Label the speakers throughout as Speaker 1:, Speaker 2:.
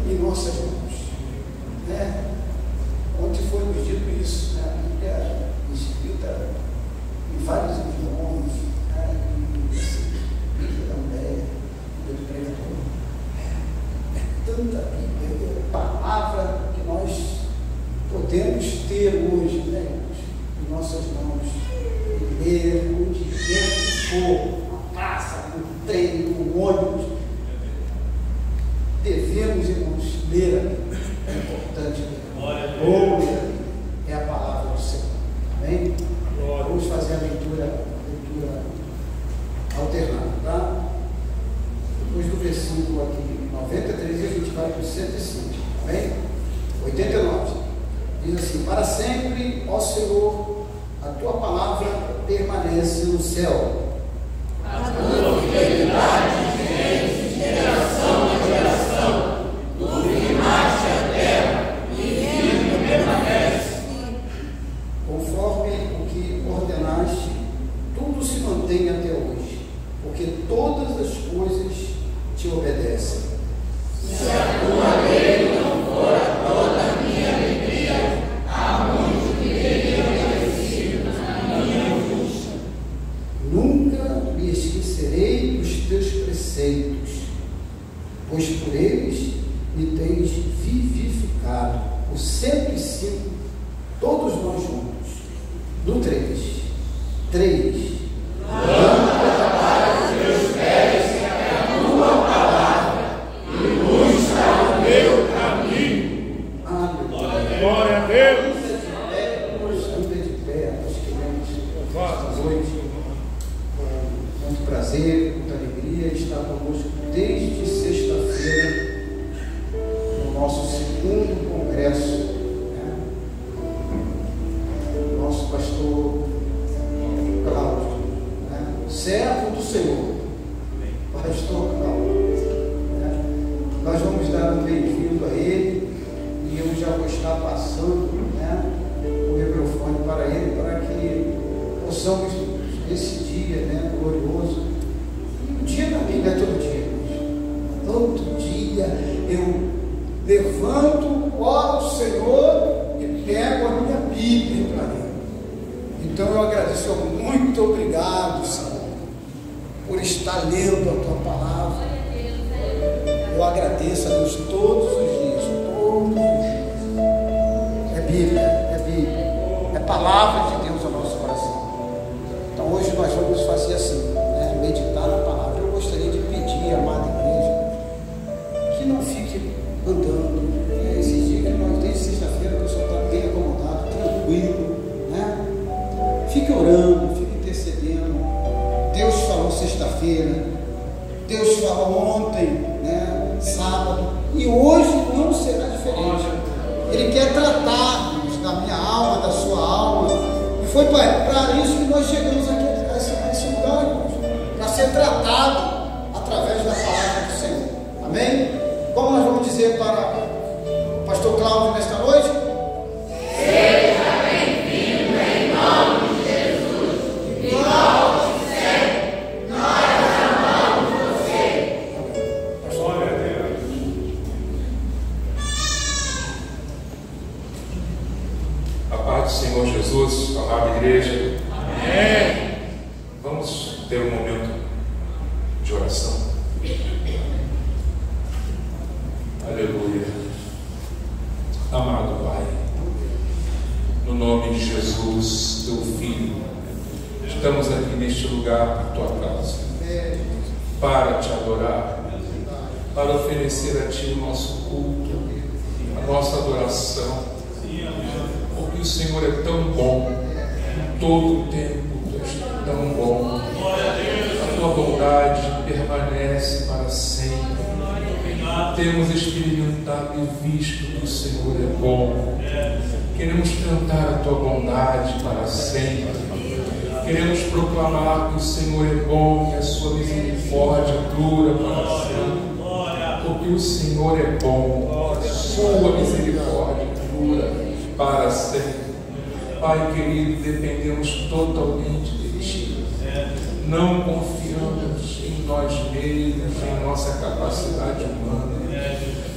Speaker 1: em nossas mãos. Né? Ontem foi nos dito isso, né? A Bíblia escrita em vários idiomas, né? Bíblia da mulher, Bíblia do pregador. É tanta Bíblia, é palavra que nós podemos ter hoje, né, em nossas mãos, e ler onde quer que for, na praça, no trem, no ônibus. Devemos, irmãos, ler a Bíblia. É importante ler. Ou ler a Bíblia. É a palavra do Senhor. Amém? Vamos fazer a leitura alternada, tá? Depois do versículo aqui 93, a gente vai para o 105. Amém? 89. Diz assim: para sempre, ó Senhor, a tua palavra permanece no céu.
Speaker 2: A tua fidelidade de geração a geração, tu firmaste a terra e firme permanece.
Speaker 1: Conforme o que ordenaste, tudo se mantém até hoje, porque todas as coisas te obedecem.
Speaker 2: Se a tua lei não for toda a minha alegria, há muito que teria merecido na minha angústia.
Speaker 1: Nunca me esquecerei dos teus preceitos, pois por eles me tens vivificado. O 105, todos nós juntos. No 3.
Speaker 2: Lâmpada para os meus pés é a tua palavra, e luz para o meu caminho.
Speaker 3: Glória a Deus.
Speaker 1: Ande de pé, nós queremos esta noite, com muito prazer, muita alegria, estar conosco desde sexta-feira, no nosso segundo congresso, né? Nosso pastor Cláudio, né? Servo do Senhor, pastor Cláudio, né? Nós vamos dar um bem-vindo a ele, e eu já vou estar passando, né, o microfone para ele, para que possamos, esse dia, né, glorioso, e o dia também não é todo dia, todo dia eu levanto, oro ao Senhor e pego a minha Bíblia para ler. Então eu agradeço, muito obrigado, Senhor, por estar lendo a tua palavra. Eu agradeço a Deus todos os dias, é Bíblia, é palavra de Deus ao nosso coração. Então hoje nós vamos fazer assim, né, meditar na palavra. Eu gostaria de pedir, amada igreja, que não fique andando, né, esses dias que nós, desde sexta-feira, o pessoal está bem acomodado, tranquilo, né? Fique orando, fique intercedendo. Deus falou sexta-feira, Deus falou ontem, né, sábado, e hoje não será diferente. Ele quer tratar-nos da minha alma, da sua alma, e foi para isso que nós chegamos aqui a esse lugar, irmãos, para ser tratado através da palavra do Senhor. Amém? Como nós vamos dizer para o pastor Cláudio nesta noite?
Speaker 2: Seja bem-vindo em nome de Jesus. E volte sempre. Nós amamos você.
Speaker 3: Glória a Deus.
Speaker 4: A paz do Senhor Jesus, amada igreja.
Speaker 3: Amém.
Speaker 4: Vamos ter um momento de oração. Aleluia. Amado Pai, no nome de Jesus, teu Filho, estamos aqui neste lugar por tua causa, para te adorar, para oferecer a ti o nosso culto, a nossa adoração, porque o Senhor é tão bom, todo o tempo tu és tão bom, a tua bondade permanece para sempre. Temos experimentado e visto que o Senhor é bom. Queremos cantar a tua bondade para sempre. Queremos proclamar que o Senhor é bom e a sua misericórdia dura para sempre. Porque o Senhor é bom, a sua misericórdia dura para sempre. Pai querido, dependemos totalmente de ti. Não confiamos em nós mesmos, em nossa capacidade humana.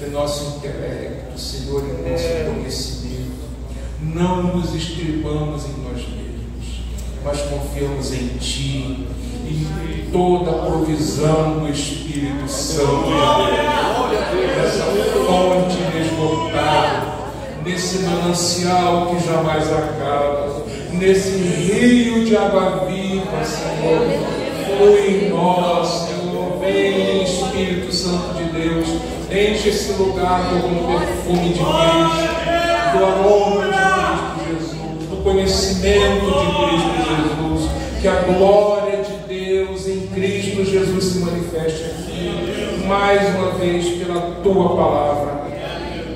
Speaker 4: é nosso intelecto, Senhor, é nosso conhecimento. Não nos estribamos em nós mesmos, mas confiamos em Ti, em toda a provisão do Espírito Santo, nessa fonte inesgotável, nesse manancial que jamais acaba, nesse rio de água viva, Senhor. Flui em nós, Senhor. Vem, Espírito Santo de Deus, enche esse lugar com o perfume de Cristo, do aroma de Cristo Jesus, do conhecimento de Cristo Jesus, que a glória de Deus em Cristo Jesus se manifeste aqui, mais uma vez, pela Tua palavra.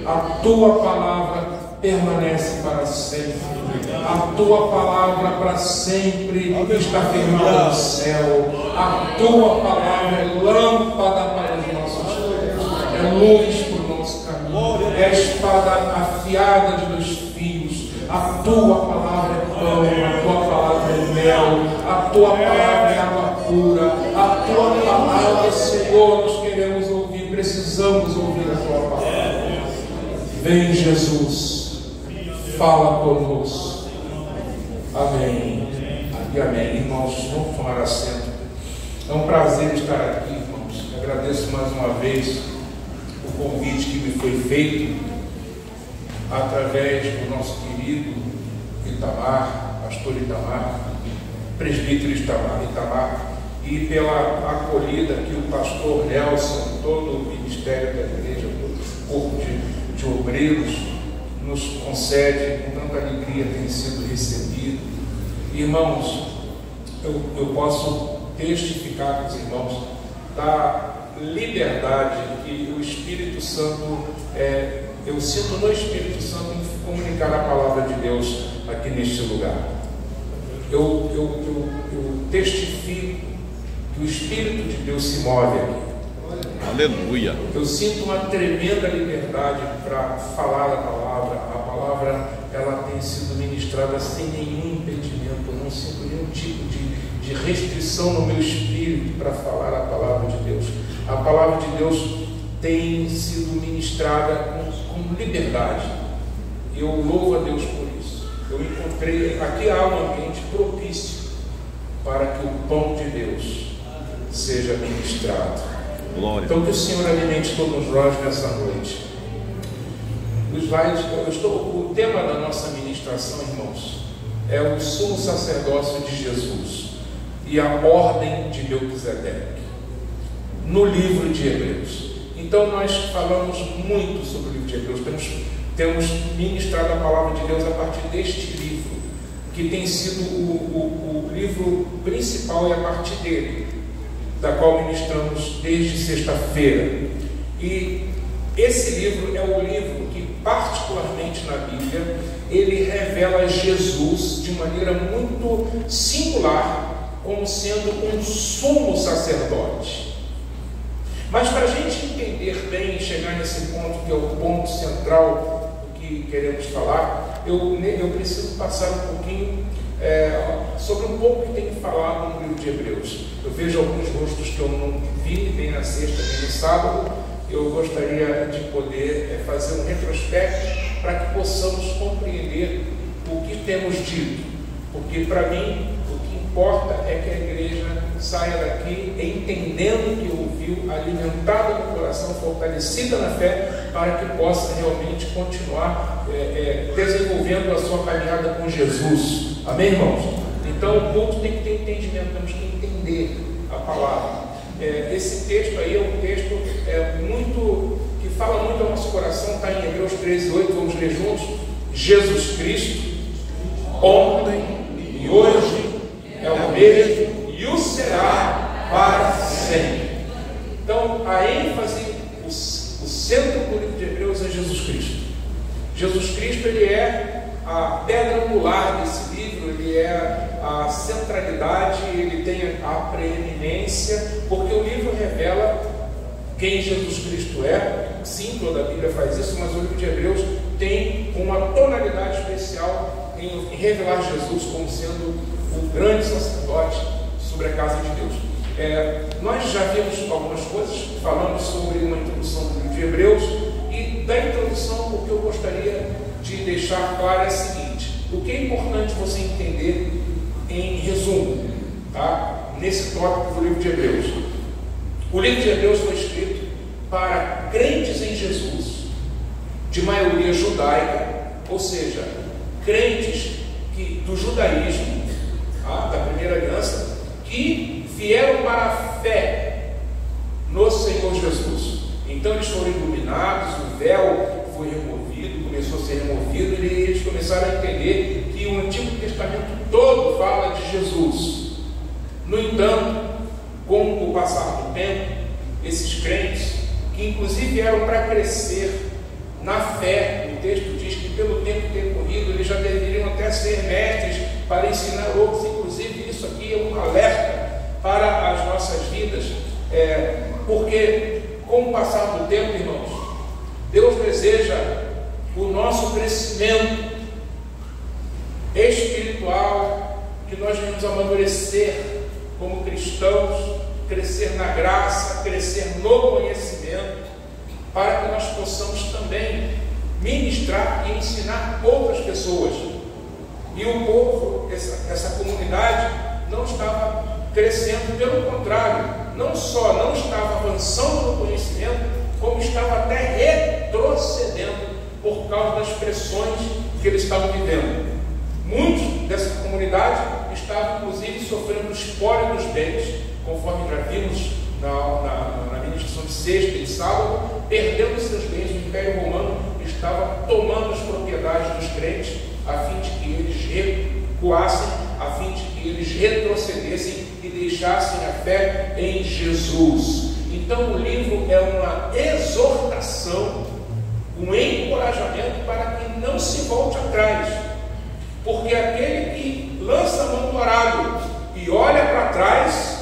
Speaker 4: A Tua palavra permanece para sempre. A Tua palavra para sempre está firmada no céu. A Tua palavra é lâmpada para os nossos pés, é luz para o nosso caminho, é a espada afiada de 2 fios. A Tua palavra é pão, a Tua palavra é mel, a Tua palavra é água pura. A Tua palavra, Senhor, nós queremos ouvir, precisamos ouvir a Tua palavra. Vem, Jesus, fala conosco. Amém e amém. Irmãos, vamos tomar assento. É um prazer estar aqui, irmãos. Agradeço mais uma vez o convite que me foi feito através do nosso querido Itamar, pastor Itamar, presbítero Itamar, e pela acolhida que o pastor Nelson, todo o ministério da igreja, todo o corpo de obreiros nos concede com tanta alegria, tem sido recebido. Irmãos, eu posso testificar com os irmãos da liberdade que o Espírito Santo, eu sinto no Espírito Santo em comunicar a palavra de Deus aqui neste lugar. Eu testifico que o Espírito de Deus se move aqui.
Speaker 5: Aleluia.
Speaker 4: Eu sinto uma tremenda liberdade para falar a palavra. A palavra, ela tem sido ministrada sem nenhum impedimento. Eu não sinto nenhum tipo de restrição no meu espírito para falar a palavra de Deus. A palavra de Deus tem sido ministrada com liberdade. Eu louvo a Deus por isso. Eu encontrei, aqui há um ambiente propício para que o pão de Deus seja ministrado.
Speaker 5: Glória.
Speaker 4: Então que o Senhor alimente todos nós nessa noite. O tema da nossa ministração, irmãos, é o sumo sacerdócio de Jesus e a ordem de Melquisedeque, no livro de Hebreus. Então nós falamos muito sobre o livro de Hebreus, temos ministrado a palavra de Deus a partir deste livro, que tem sido o livro principal, e a partir dele da qual ministramos desde sexta-feira. E esse livro é um livro que, particularmente na Bíblia, ele revela Jesus de maneira muito singular, como sendo um sumo sacerdote. Mas para a gente entender bem e chegar nesse ponto, que é o ponto central do que queremos falar, eu preciso passar um pouquinho sobre um pouco que tem falado no livro de Hebreus. Eu vejo alguns rostos que eu não vi nem na sexta nem no sábado. Eu gostaria de poder fazer um retrospecto para que possamos compreender o que temos dito, porque para mim o que importa é que a igreja saia daqui entendendo o que ouviu, alimentada no coração, fortalecida na fé, para que possa realmente continuar desenvolvendo a sua caminhada com Jesus. Amém, irmãos? Então o culto tem que ter entendimento, temos que entender a palavra. Esse texto aí é um texto que fala muito ao nosso coração, está em Hebreus 13:8, vamos ler juntos. Jesus Cristo, ontem e hoje, é o mesmo e o será para sempre. Então a ênfase, o centro do livro de Hebreus é Jesus Cristo. Jesus Cristo, ele é a pedra angular desse livro, ele é a centralidade, ele tem a preeminência, porque o livro revela quem Jesus Cristo é. Sim, toda a Bíblia faz isso, mas o livro de Hebreus tem uma tonalidade especial em revelar Jesus como sendo o grande sacerdote sobre a casa de Deus. Nós já vimos algumas coisas, falamos sobre uma introdução do livro de Hebreus, introdução, o que eu gostaria de deixar claro é o seguinte: o que é importante você entender em resumo, tá? Nesse tópico do livro de Hebreus. O livro de Hebreus foi escrito para crentes em Jesus, de maioria judaica, ou seja, crentes do judaísmo, tá? Da primeira aliança, que vieram para a fé no Senhor Jesus. Então eles foram iluminados, o véu foi removido, começou a ser removido, e eles começaram a entender que o Antigo Testamento todo fala de Jesus. No entanto, com o passar do tempo, esses crentes, que inclusive eram para crescer na fé, o texto diz que pelo tempo ter corrido, eles já deveriam até ser mestres para ensinar outros. Inclusive isso aqui é um alerta para as nossas vidas, porque com o passar do tempo, irmãos, Deus deseja o nosso crescimento espiritual, que nós venhamos amadurecer como cristãos, crescer na graça, crescer no conhecimento, para que nós possamos também ministrar e ensinar outras pessoas. E o povo, essa comunidade, não estava crescendo, pelo contrário, não só não estava avançando no conhecimento, como estava até retrocedendo por causa das pressões que eles estavam vivendo. Muitos dessa comunidade estavam inclusive sofrendo o espólio dos bens, conforme já vimos na ministração de sexta e de sábado, perdendo seus bens. O Império Romano estava tomando as propriedades dos crentes, a fim de que eles recuassem, a fim de que eles retrocedessem e deixassem a fé em Jesus. Então o livro é uma exortação, um encorajamento para que não se volte atrás, porque aquele que lança a mão do arado e olha para trás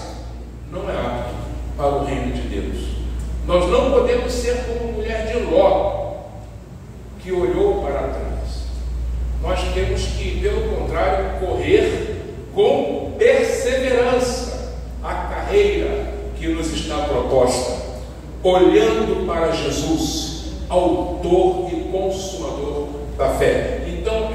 Speaker 4: não é apto para o reino de Deus. Nós não podemos ser como a mulher de Ló, que olhou para trás. Nós temos que, pelo contrário, correr com perseverança a carreira que nos está proposta, olhando para Jesus, autor e consumador da fé. Então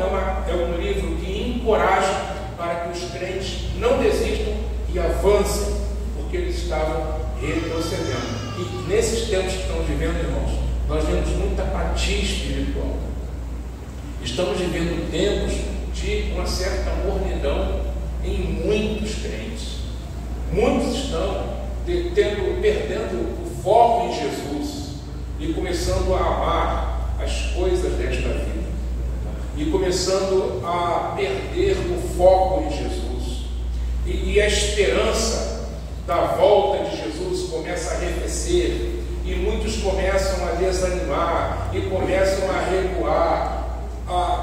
Speaker 4: é um livro que encoraja para que os crentes não desistam e avancem, porque eles estavam retrocedendo. E nesses tempos que estamos vivendo, irmãos, nós vemos muita apatia espiritual. Estamos vivendo tempos de uma certa mornidão em muitos crentes. Muitos estão perdendo o foco em Jesus e começando a amar as coisas desta vida, e começando a perder o foco em Jesus, e a esperança da volta de Jesus começa a arrefecer, e muitos começam a desanimar e começam a recuar.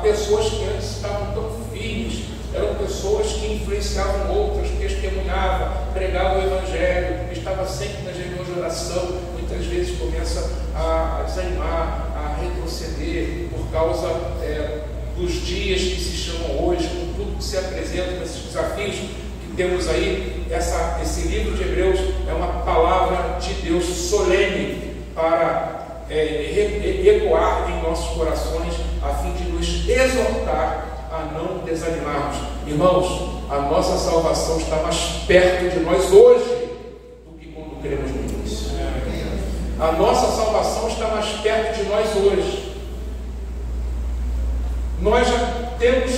Speaker 4: Pessoas que antes estavam tão firmes, eram pessoas que influenciavam outras, testemunhavam, pregavam o Evangelho, estavam sempre nas reuniões de oração, muitas vezes começa a desanimar, a retroceder por causa dos dias que se chamam hoje, com tudo que se apresenta nesses desafios que temos aí. Esse livro de Hebreus é uma palavra de Deus solene para ecoar em nossos corações, a fim de nos exortar a não desanimarmos. Irmãos, a nossa salvação está mais perto de nós hoje do que quando cremos no início. A nossa salvação está mais perto de nós hoje. Nós já temos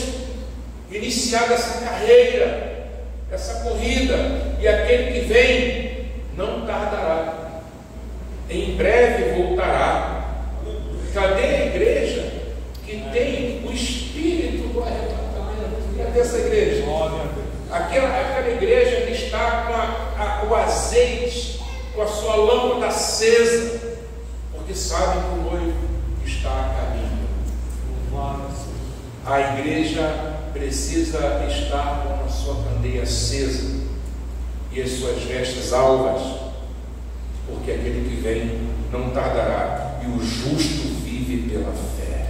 Speaker 4: iniciado essa carreira, essa corrida, e aquele que vem não tardará, em breve voltará. Cadê a igreja que tem o espírito do arrebatamento? Cadê essa igreja? Aquela igreja que está com o azeite, com a sua lâmpada acesa, porque sabe que o noivo está a caminho. A igreja precisa estar com a sua candeia acesa e as suas vestes alvas, porque aquele que vem não tardará, e o justo vive pela fé.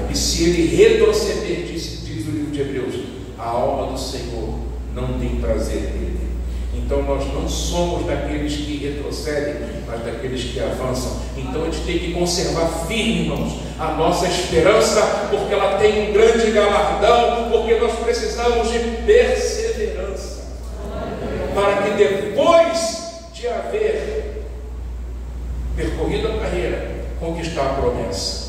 Speaker 4: E se ele retroceder, diz o livro de Hebreus, a alma do Senhor não tem prazer nele. Então nós não somos daqueles que retrocedem, mas daqueles que avançam. Então a gente tem que conservar firme, irmãos, a nossa esperança, porque ela tem um grande galardão, porque nós precisamos de perseverança, para que depois de haver percorrido a carreira, conquistar a promessa.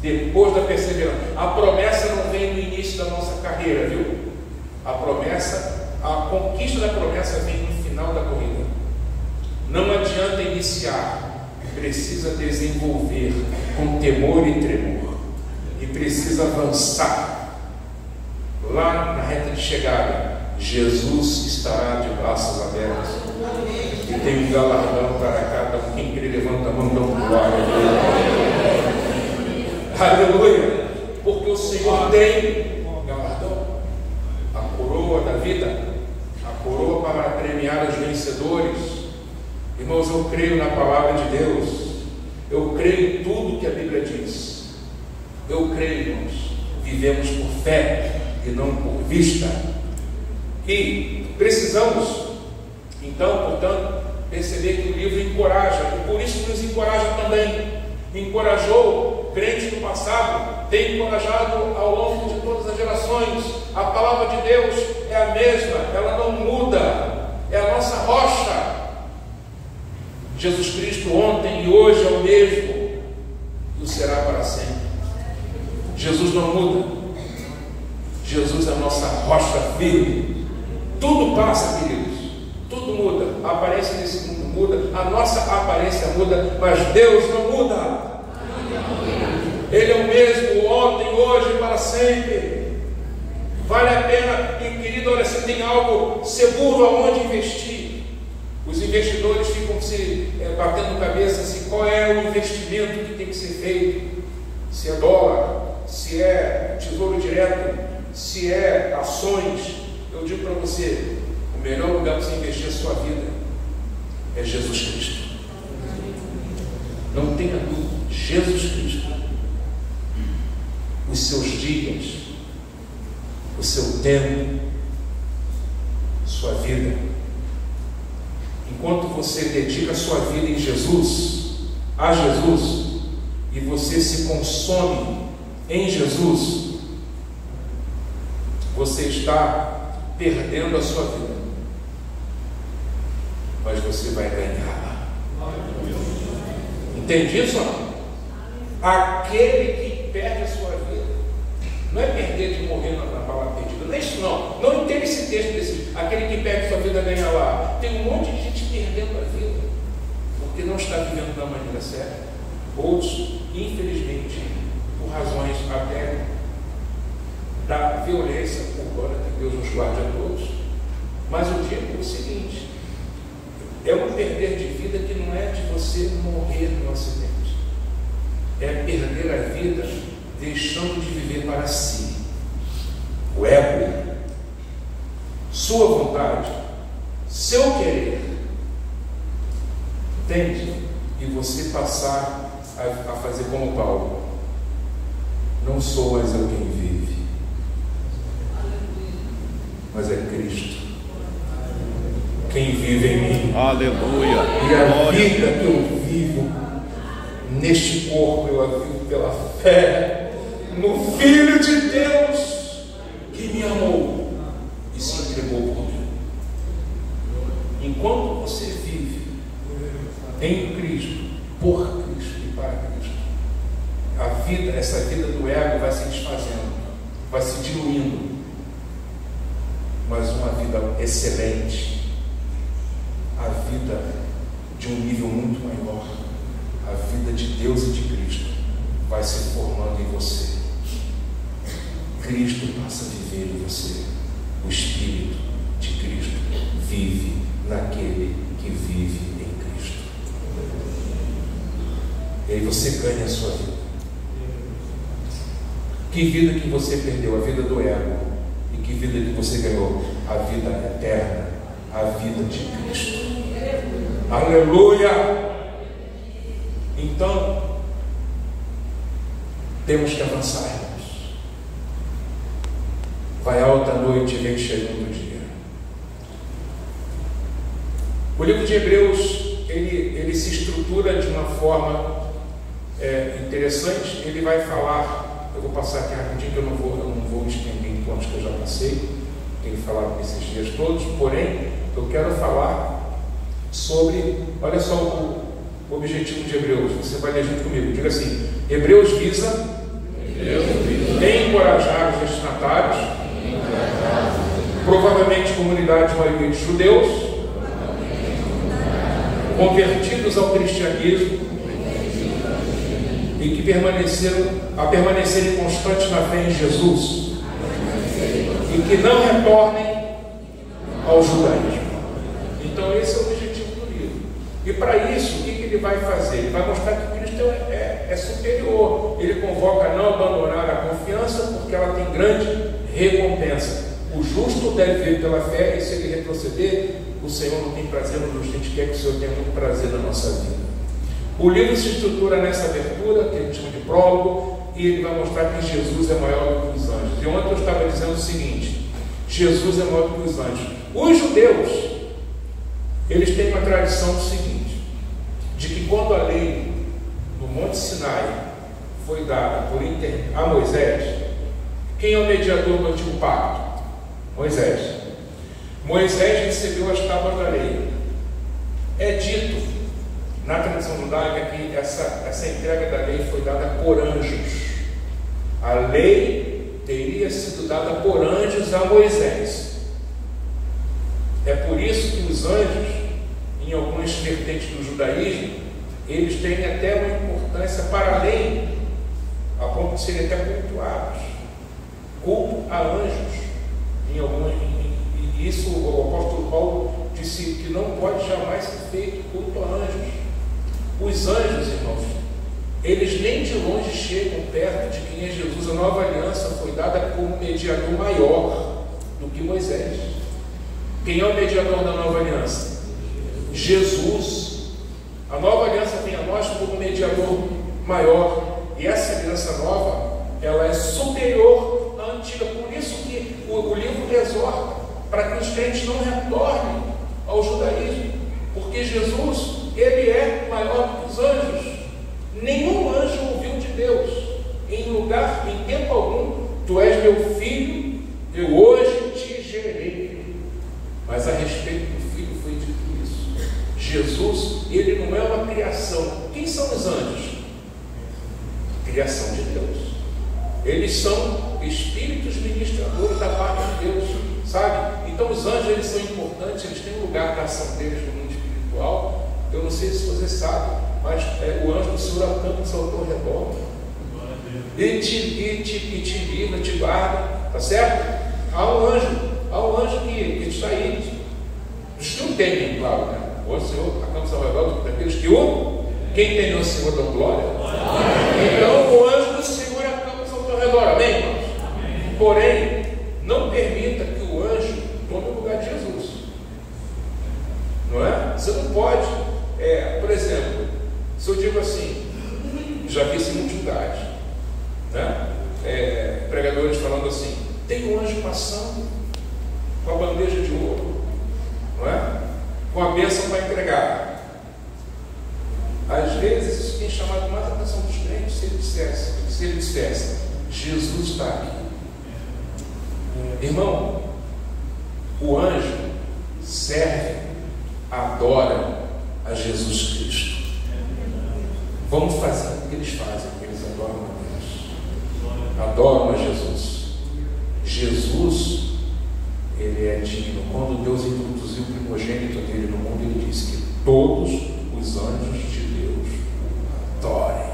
Speaker 4: Depois da perseverança, a promessa não vem no início da nossa carreira, viu? A conquista da promessa vem no final da corrida. Não adianta iniciar, precisa desenvolver com temor e tremor, e precisa avançar. Lá na reta de chegada, Jesus estará de braços abertos e tem um galardão para cada um. Quem crê, levanta a mão, dá um glória a Deus. Aleluia! Porque o Senhor tem galardão, a coroa da vida, a coroa para premiar os vencedores. Irmãos, eu creio na palavra de Deus, eu creio em tudo que a Bíblia diz. Eu creio, irmãos, vivemos por fé e não por vista. E precisamos, então, portanto, perceber que o livro encoraja, e por isso nos encoraja também. Encorajou crentes do passado, tem encorajado ao longo de todas as gerações. A palavra de Deus é a mesma, ela não muda, é a nossa rocha. Jesus Cristo ontem e hoje é o mesmo, e o será para sempre. Jesus não muda, Jesus é a nossa rocha firme. Tudo passa, queridos, tudo muda, a aparência desse mundo muda, a nossa aparência muda, mas Deus não muda. Ele é o mesmo ontem, hoje e para sempre. Vale a pena, e querido, olha, se tem algo seguro aonde investir. Os investidores ficam se batendo cabeça assim, qual é o investimento que tem que ser feito? Se é dólar, se é tesouro direto, se é ações. Eu digo para você, o melhor lugar para você investir a sua vida é Jesus Cristo. Não tenha dúvida, Jesus Cristo. Os seus dias, o seu tempo, sua vida. Enquanto você dedica a sua vida em Jesus, a Jesus, e você se consome em Jesus, você está perdendo a sua vida, mas você vai ganhar. Entende isso? Aquele que perde a sua vida, não é perder de morrer na bala perdida, não é isso não. Não entende esse texto desse, aquele que perde a sua vida ganha lá. Tem um monte de gente perdendo a vida, porque não está vivendo da maneira certa. Outros, infelizmente, por razões até da violência urbana, que Deus nos guarde a todos. Mas eu digo o seguinte, é um perder de vida que não é de você morrer no acidente, é perder a vida deixando de viver para si, o ego, sua vontade, seu querer, entende? E você passar a fazer como Paulo: não sou mais eu quem vive, mas é Cristo quem vive em mim.
Speaker 5: Aleluia.
Speaker 4: E a vida que eu vivo neste corpo, eu a vivo pela fé no Filho de Deus que me amou e se entregou por mim. Enquanto você vive em Cristo, por Cristo e para Cristo, a vida, essa vida do ego vai se desfazendo, vai se diluindo, mas uma vida excelente, a vida de um nível muito maior, a vida de Deus e de Cristo vai se formando em você. Cristo passa a viver em você. O Espírito de Cristo vive naquele que vive em Cristo. E aí você ganha a sua vida. Que vida que você perdeu? A vida do ego. E que vida que você ganhou? A vida eterna, a vida de Cristo. Aleluia! Então, temos que avançar, irmãos. Vai alta a noite e vem chegando o dia. livro de Hebreus, ele se estrutura de uma forma interessante. Ele vai falar, eu vou passar aqui rapidinho, que eu não vou me estender em pontos que eu já passei, tenho falado nesses dias todos, porém, eu quero falar sobre, olha só o objetivo de Hebreus, você vai ler junto comigo, diga assim: Hebreus visa encorajar os destinatários, provavelmente comunidade de maioria de judeus, convertidos ao cristianismo e que permanecerem constantes na fé em Jesus e que não retornem ao judaísmo. Então esse é o objetivo do livro. E para isso, o que ele vai fazer? Ele vai mostrar que Cristo é superior. Ele convoca a não abandonar a confiança, porque ela tem grande recompensa. O justo deve viver pela fé, e se ele retroceder, o Senhor não tem prazer no justo. A gente quer que o Senhor tenha muito prazer na nossa vida. O livro se estrutura nessa abertura, que a gente chama de prólogo, e ele vai mostrar que Jesus é maior do que os anjos. E ontem eu estava dizendo o seguinte: Jesus é maior do que os anjos. Os judeus, eles têm uma tradição seguinte, de que quando a lei no Monte Sinai foi dada a Moisés, quem é o mediador do antigo pacto? Moisés. Moisés recebeu as tábuas da lei. É dito na tradição judaica que essa entrega da lei foi dada por anjos. A lei teria sido dada por anjos a Moisés. É por isso que os anjos, em algumas vertentes do judaísmo, eles têm até uma importância para além, a ponto de serem até cultuados. Culto a anjos. Isso o apóstolo Paulo disse que não pode jamais ser feito culto a anjos. Os anjos, irmãos, eles nem de longe chegam perto de quem é Jesus. A nova aliança foi dada como mediador maior do que Moisés. Quem é o mediador da nova aliança? Jesus. A nova aliança vem a nós como mediador maior. E essa aliança nova, ela é superior à antiga. Por isso que o livro exorta para que os crentes não retornem ao judaísmo. Porque Jesus, ele é maior do que os anjos. Nenhum anjo ouviu de Deus em tempo algum: tu és meu filho, eu hoje te gerei. Mas a respeito do filho foi dito isso. Jesus, ele não é uma criação. Quem são os anjos? Criação de Deus. Eles são espíritos ministradores da parte de Deus, sabe? Então os anjos, eles são importantes, eles têm um lugar da ação deles no mundo espiritual. Eu não sei se você sabe, mas o anjo do Senhor acampa-se ao teu redor. Ele te livra, te guarda, tá certo? Há um anjo que está aí. Os que o temem, claro, né? O Senhor acampa-se ao redor daqueles que o. Quem tem o Senhor dá glória? Então o anjo do Senhor acampa-se ao teu redor, amém, irmãos? Porém, não permita que o anjo tome o lugar de Jesus. Não é? Você não pode, por exemplo, se eu digo assim, já vi isso em muitos lugares, né? Pregadores falando assim: tem um anjo passando com a bandeja de ouro, não é? Com a bênção para entregar. Às vezes isso tem chamado mais a atenção dos crentes se ele dissesse: Jesus está aqui. Irmão, o anjo serve, adora a Jesus Cristo. Vamos fazer o que eles fazem, porque eles adoram a Deus, adoram a Jesus. Jesus, ele é digno. Quando Deus introduziu o primogênito dele no mundo, ele disse que todos os anjos de Deus adorem.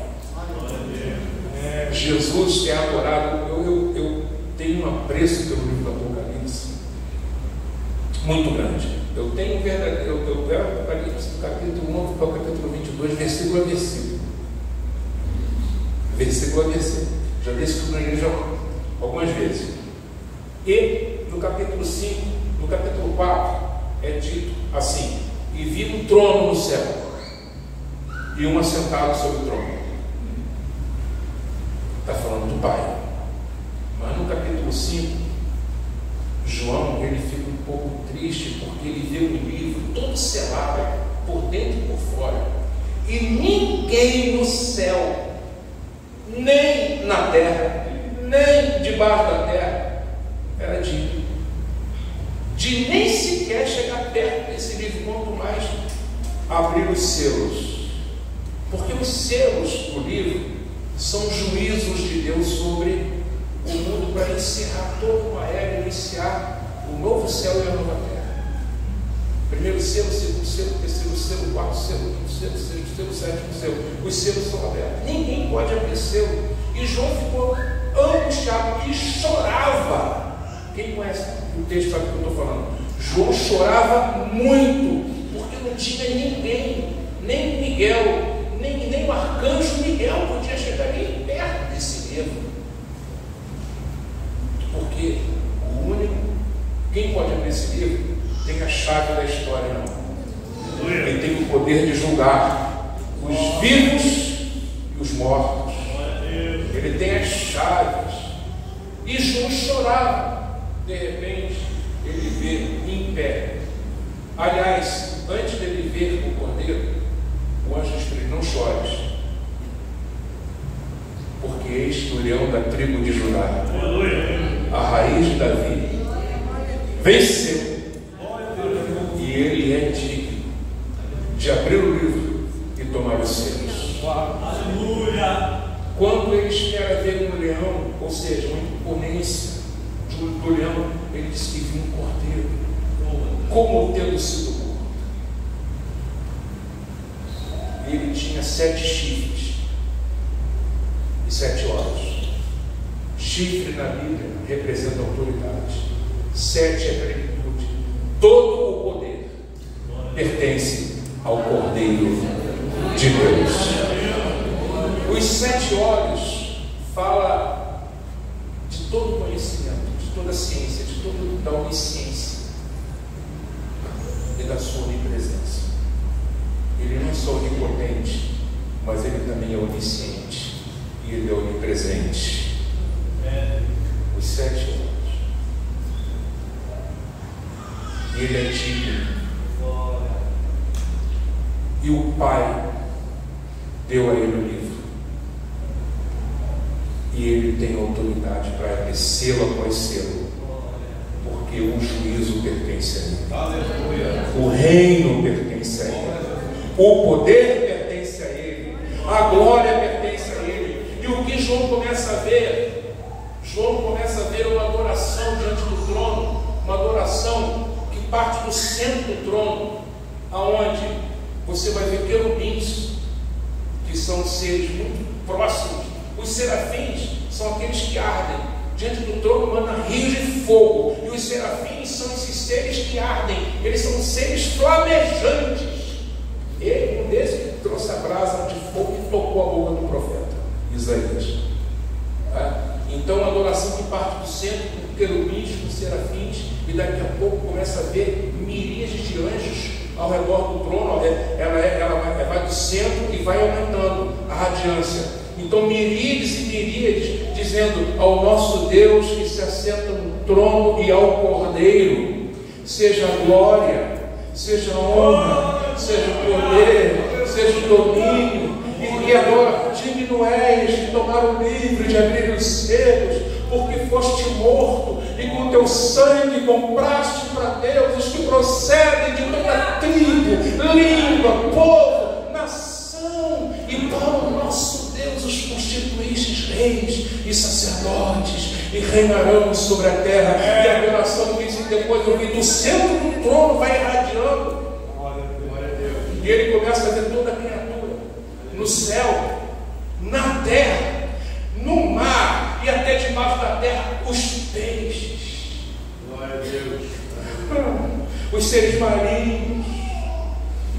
Speaker 4: Jesus é adorado. Eu tenho um apreço pelo livro do Apocalipse muito grande. Eu tenho um verdadeiro. Eu pego o Apocalipse, capítulo 1 ao capítulo 22, versículo a versículo. Versículo a versículo. Já disse tudo na igreja algumas vezes. E no capítulo 5, no capítulo 4, é dito assim: e vi um trono no céu, e um assentado sobre o trono. Está falando do Pai. Mas no capítulo 5, João, ele fica um pouco triste, porque ele vê um livro todo selado, por dentro e por fora, e ninguém no céu, nem na terra, nem debaixo da terra, era digno de nem sequer chegar perto desse livro, quanto mais abrir os selos, porque os selos do livro são juízos de Deus sobre o mundo, para encerrar toda uma era, iniciar o novo céu e a nova terra. Primeiro selo, segundo selo, terceiro selo, quarto selo, quinto selo, sexto selo, sétimo selo. Os selos são abertos, ninguém pode abrir selo. E João ficou angustiado e chorava. Quem conhece o texto sabe o que eu estou falando? João chorava muito, porque não tinha ninguém, nem Miguel, nem o arcanjo Miguel podia chegar nem perto desse livro. Porque o único, quem pode abrir esse livro, tem a chave da história, não. Ele tem o poder de julgar os vivos e os mortos. Ele tem as chaves. E João chorava. De repente, ele vê em pé. Aliás, antes dele ver o cordeiro, o anjo diz para ele: não chores, porque eis que o leão da tribo de Judá, a raiz de Davi, venceu, e ele é digno de abrir o livro e tomar os selos.
Speaker 3: Aleluia!
Speaker 4: Quando ele espera ver um leão, ou seja, uma imponência do leão, ele diz que viu um cordeiro, como tendo sido morto. E ele tinha 7 chifres e 7 olhos. Chifre na Bíblia representa autoridade, 7 é plenitude. Todo o poder pertence ao Cordeiro de Deus. Os 7 olhos fala de todo conhecimento, de toda ciência, de toda da onisciência e da sua onipresença. Ele não é só onipotente, mas ele também é onisciente e ele é onipresente. Os 7 olhos. E ele é digno. E o Pai deu a ele o livro. E ele tem autoridade para abrir selo após selo, porque o juízo pertence a ele. O reino pertence a ele. O poder pertence a ele. A glória pertence a ele. E o que João começa a ver? João começa a ver uma adoração diante do trono, uma adoração que parte do centro do trono, aonde você vai ver querubins, que são seres muito próximos. Os serafins são aqueles que ardem. Diante do trono manda rios de fogo. E os serafins são esses seres que ardem. Eles são seres flamejantes. Ele, um desses, que trouxe a brasa de fogo e tocou a boca do profeta Isaías. Então a adoração que parte do centro, com querubins, com serafins, e daqui a pouco começa a ver miríades de anjos ao redor do trono. Ela vai do centro e vai aumentando a radiância. Então miríades e miríades, dizendo ao nosso Deus que se assenta no trono e ao Cordeiro, seja a glória, seja a honra, seja o poder, seja o domínio. E agora digno és de tomar o livro, de abrir os selos, porque foste morto e com teu sangue compraste para Deus os que procedem de toda tribo, língua, povo, nação, e para o nosso Deus os constituístes reis e sacerdotes, e reinarão sobre a terra. E a adoração diz, e depois eu vi do centro do trono vai irradiando, e ele começa a ver toda a criatura, no céu, na terra, no mar e até debaixo da terra, os peixes, glória a Deus, os seres marinhos,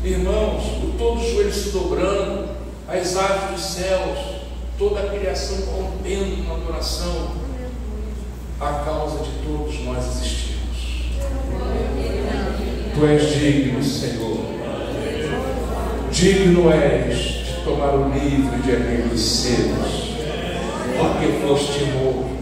Speaker 4: irmãos, todos os joelhos se dobrando, as aves dos céus, toda a criação rompendo na adoração, a causa de todos nós existimos. Tu és digno, Senhor, digno és de tomar o livro e de abrir os selos, porque foste morto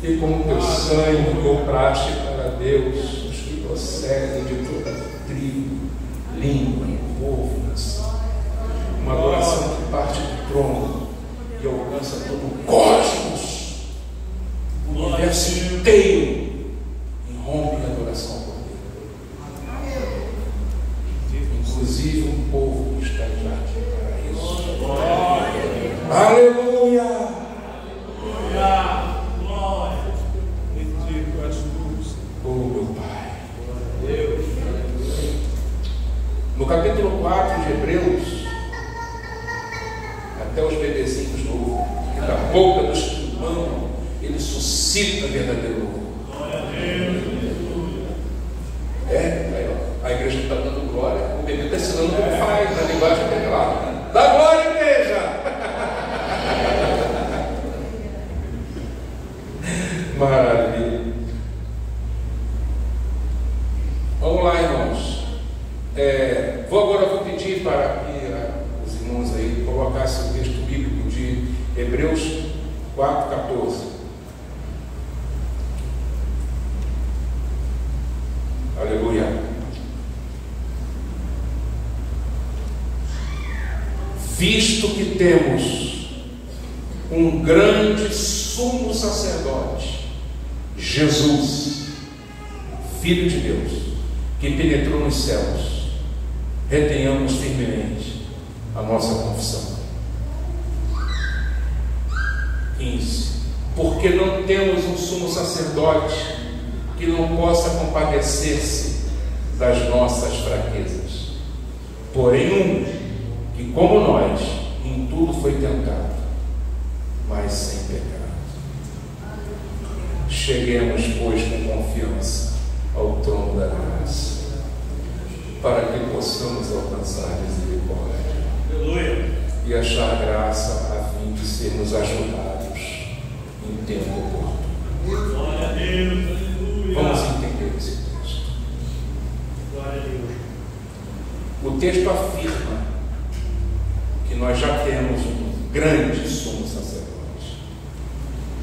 Speaker 4: e com teu sangue compraste para Deus os que procedem de toda tribo, língua, povo, nação. Uma adoração que parte do trono e alcança todo o cosmos, o universo inteiro, e rompe a adoração por Deus. Inclusive um povo que está em jardim paraíso. Aleluia! Oh, meu Pai. No capítulo 4 de Hebreus, até os bebezinhos novos, que da boca dos que mamam, ele suscita verdadeiro louvor. Aí, ó, a igreja está dando glória, o bebê está ensinando como faz, na linguagem dele lá. Dá glória, igreja! Maravilha. Vamos lá, irmãos. Agora vou pedir para que os irmãos aí colocassem o texto bíblico de Hebreus 4,14. Aleluia. Visto que temos um grande sumo sacerdote, Jesus, Filho de Deus, que penetrou nos céus, retenhamos firmemente a nossa confissão. 15. Porque não temos um sumo sacerdote que não possa compadecer-se das nossas fraquezas, porém um que, como nós, em tudo foi tentado, mas sem pecado. Cheguemos, pois, com confiança ao trono da graça, para que possamos alcançar misericórdia.
Speaker 3: Aleluia.
Speaker 4: E achar graça a fim de sermos ajudados em tempo oportuno.
Speaker 3: Glória a Deus. Aleluia.
Speaker 4: Vamos entender esse texto.
Speaker 3: Glória a Deus.
Speaker 4: O texto afirma que nós já temos um grande sumo sacerdote,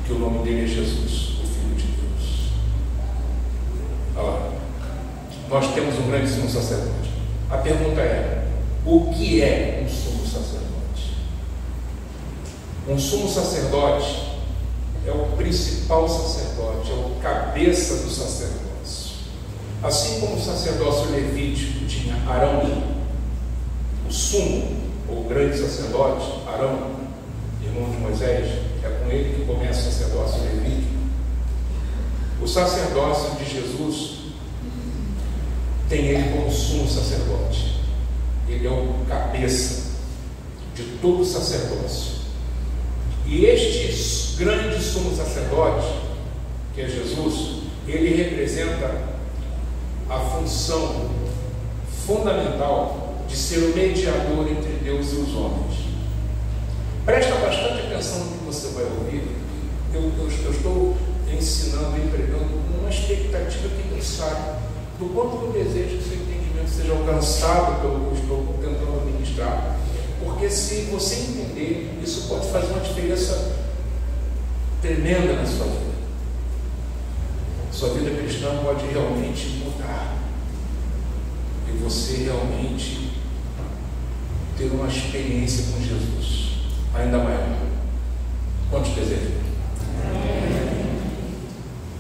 Speaker 4: que o nome dele é Jesus, o Filho de Deus. Olha lá. Nós temos um grande sumo sacerdote. A pergunta é: o que é um sumo sacerdote? Um sumo sacerdote é o principal sacerdote, é o cabeça do sacerdócio. Assim como o sacerdócio levítico tinha Arão, o sumo, ou grande sacerdote, Arão, irmão de Moisés, é com ele que começa o sacerdócio levítico. O sacerdócio de Jesus tem ele como sumo sacerdote. Ele é o cabeça de todo o sacerdócio. E este grande sumo sacerdote, que é Jesus, ele representa a função fundamental de ser o mediador entre Deus e os homens. Presta bastante atenção no que você vai ouvir. Eu estou ensinando e pregando com uma expectativa que Deus sabe do quanto eu desejo que o seu entendimento seja alcançado pelo que eu estou tentando ministrar. Porque se você entender, isso pode fazer uma diferença tremenda na sua vida. Sua vida cristã pode realmente mudar. E você realmente ter uma experiência com Jesus ainda maior. Quantos desejam?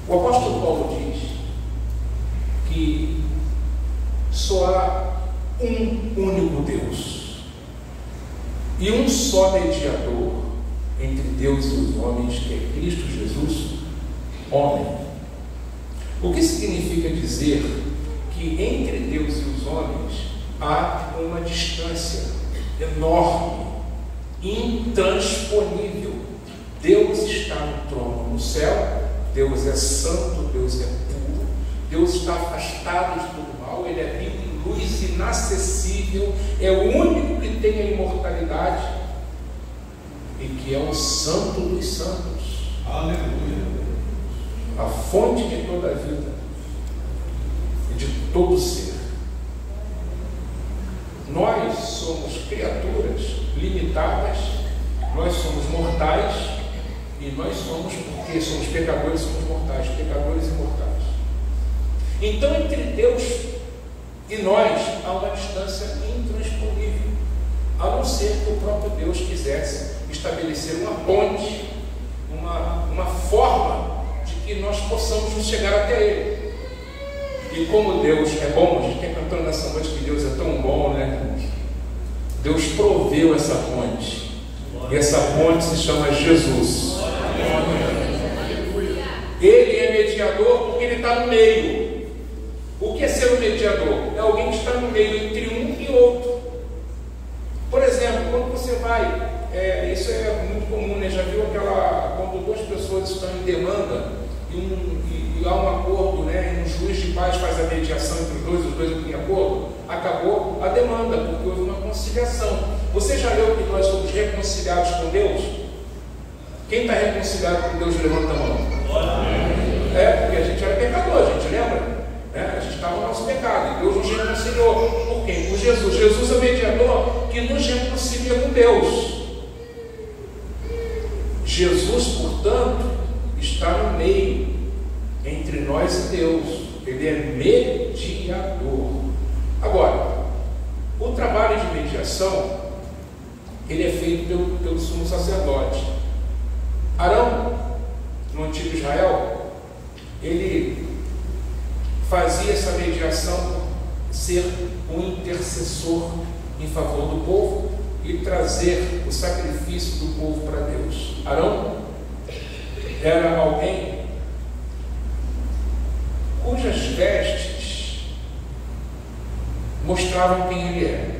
Speaker 4: O apóstolo Paulo diz que só há um único Deus e um só mediador entre Deus e os homens, que é Cristo Jesus, homem. O que significa dizer que entre Deus e os homens há uma distância enorme, intransponível. Deus está no trono no céu, Deus é santo, Deus é puro, Deus está afastado de todo mal, Ele é vivo em luz, inacessível, é o único que tem a imortalidade e que é o santo dos santos. Aleluia. A fonte de toda a vida e de todo ser. Nós somos criaturas limitadas, nós somos mortais e nós somos, porque somos pecadores, somos mortais, pecadores e mortais. Então, entre Deus e nós há uma distância intransponível, a não ser que o próprio Deus quisesse estabelecer uma ponte, uma forma de que nós possamos nos chegar até Ele. E como Deus é bom, a gente está cantando nessa noite que Deus é tão bom, né? Deus proveu essa ponte, e essa ponte se chama Jesus. Ele é mediador porque Ele está no meio. O que é ser um mediador? É alguém que está no meio entre um e outro. Por exemplo, quando você vai, isso é muito comum, né? Já viu quando duas pessoas estão em demanda e há um acordo, né? E um juiz de paz faz a mediação entre os dois entram em acordo, acabou a demanda, porque houve uma conciliação. Você já leu que nós somos reconciliados com Deus? Quem está reconciliado com Deus, levanta a mão. Porque a gente era pecador, a gente lembra? A gente estava no nosso pecado, e Deus nos reconciliou. Por quem? Por Jesus. Jesus é o mediador que nos reconcilia com Deus. Jesus, portanto, está no meio entre nós e Deus. Ele é mediador. Agora, o trabalho de mediação, ele é feito pelo sumo sacerdote. Arão, no antigo Israel, ele fazia essa mediação, ser um intercessor em favor do povo e trazer o sacrifício do povo para Deus. Arão era alguém cujas vestes mostravam quem ele era.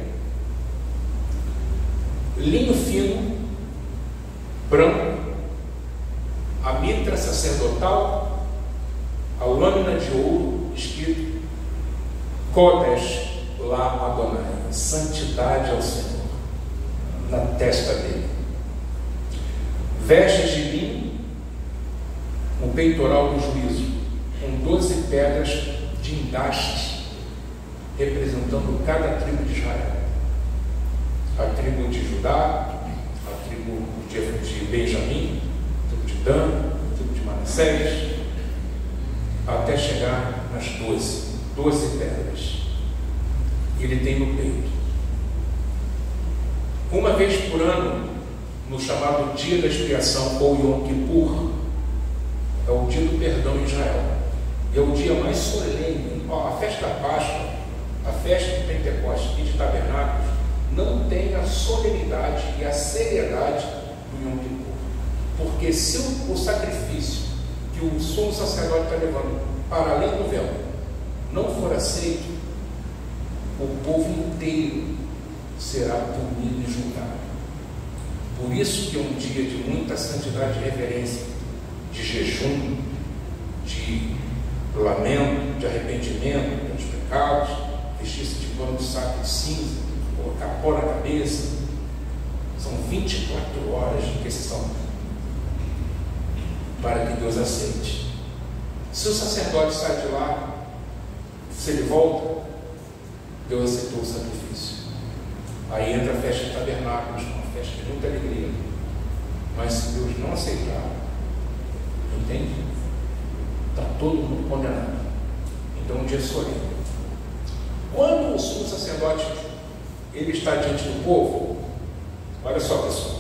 Speaker 4: Linho fino, branco, a mitra sacerdotal, a lâmina de ouro escrito Kodesh La Adonai, santidade ao Senhor, na testa dele. Vestes de linho, um peitoral do juízo, com 12 pedras de engaste, representando cada tribo de Israel. A tribo de Judá, a tribo de Benjamim, a tribo de Dan, a tribo de Manassés, até chegar nas 12 pedras. Ele tem no peito. Uma vez por ano, no chamado Dia da Expiação, ou Yom Kippur, é o dia do perdão em Israel. É o dia mais solene. A festa da Páscoa, a festa de Pentecostes e de Tabernáculos, não tem a solenidade e a seriedade do Yom Kippur. Porque se o sacrifício que o sumo sacerdote está levando para além do véu não for aceito, o povo inteiro será punido e julgado. Por isso que é um dia de muita santidade e reverência, de jejum, de lamento, de arrependimento pelos pecados, vestir-se de pano saco de cinza, colocar pó na cabeça. São 24 horas de intercessão para que Deus aceite. Se o sacerdote sai de lá, se ele volta, Deus aceitou o sacrifício. Aí entra a festa de tabernáculos, uma festa de muita alegria. Mas se Deus não aceitar, entende? Está todo mundo condenado. Então um dia solene. Quando o sumo sacerdote ele está diante do povo, olha só, pessoal.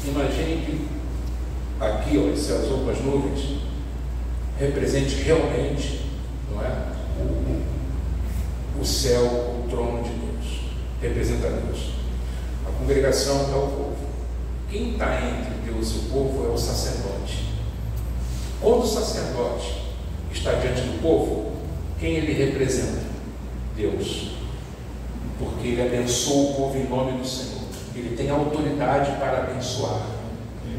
Speaker 4: Imagine que aqui, ó, esse azul com as nuvens represente realmente, não é? O céu, o trono de Deus, representa Deus. A congregação é o povo. Quem está entre Deus e o povo é o sacerdote. Quando o sacerdote está diante do povo, quem ele representa? Deus. Porque ele abençoa o povo em nome do Senhor. Ele tem autoridade para abençoar,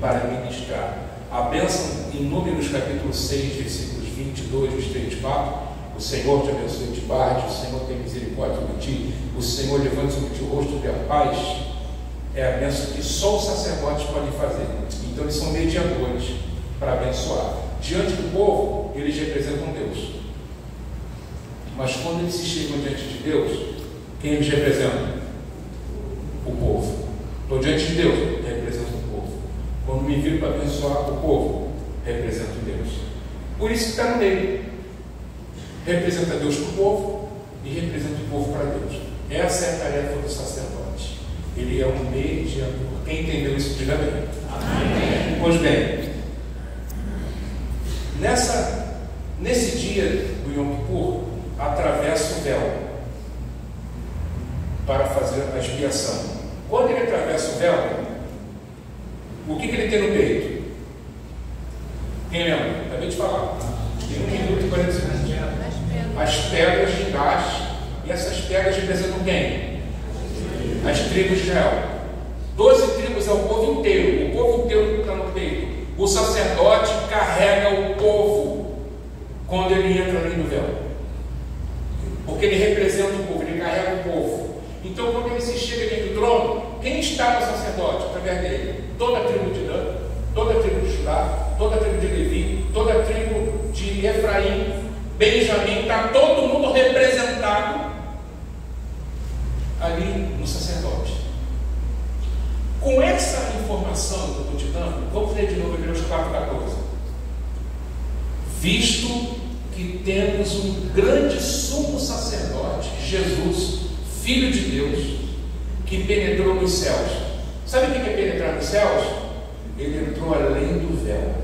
Speaker 4: para ministrar. A bênção em Números capítulo 6, versículos 22, 23 e 24. O Senhor te abençoe e te guarde, o Senhor tem misericórdia de ti, o Senhor levante sobre ti o rosto de a paz. É a bênção que só os sacerdotes podem fazer. Então eles são mediadores para abençoar. Diante do povo, eles representam Deus. Mas quando eles se chegam diante de Deus, quem eles representam? O povo. Estou diante de Deus, represento o povo. Quando me viro para abençoar o povo, represento Deus. Por isso que está no meio. Representa Deus para o povo e representa o povo para Deus. Essa é a tarefa do sacerdote. Ele é um mediador. Quem entendeu isso, diga bem. Amém. Pois bem, nesse dia do Yom Kippur, atravessa o véu para fazer a expiação. Quando ele atravessa o véu, o que ele tem no peito? Quem lembra? Acabei de falar. Tem 1 minuto e 40 segundos. As pedras de engaste. E essas pedras representam quem? As tribos de Israel. 12 tribos é o povo inteiro. O povo inteiro está no peito. O sacerdote carrega o povo quando ele entra ali no véu. Porque ele representa o povo, ele carrega o povo. Então, quando ele se chega diante do trono, quem está no sacerdote através dele? Toda a tribo de Dan, toda a tribo de Judá, toda a tribo de Levi, toda a tribo de Efraim, Benjamim, está todo mundo representado ali no sacerdote. Com essa informação que eu estou te dando, vamos ler de novo Hebreus 4,14. Visto que temos um grande sumo sacerdote, Jesus, Filho de Deus, que penetrou nos céus. Sabe o que é penetrar nos céus? Ele entrou além do véu.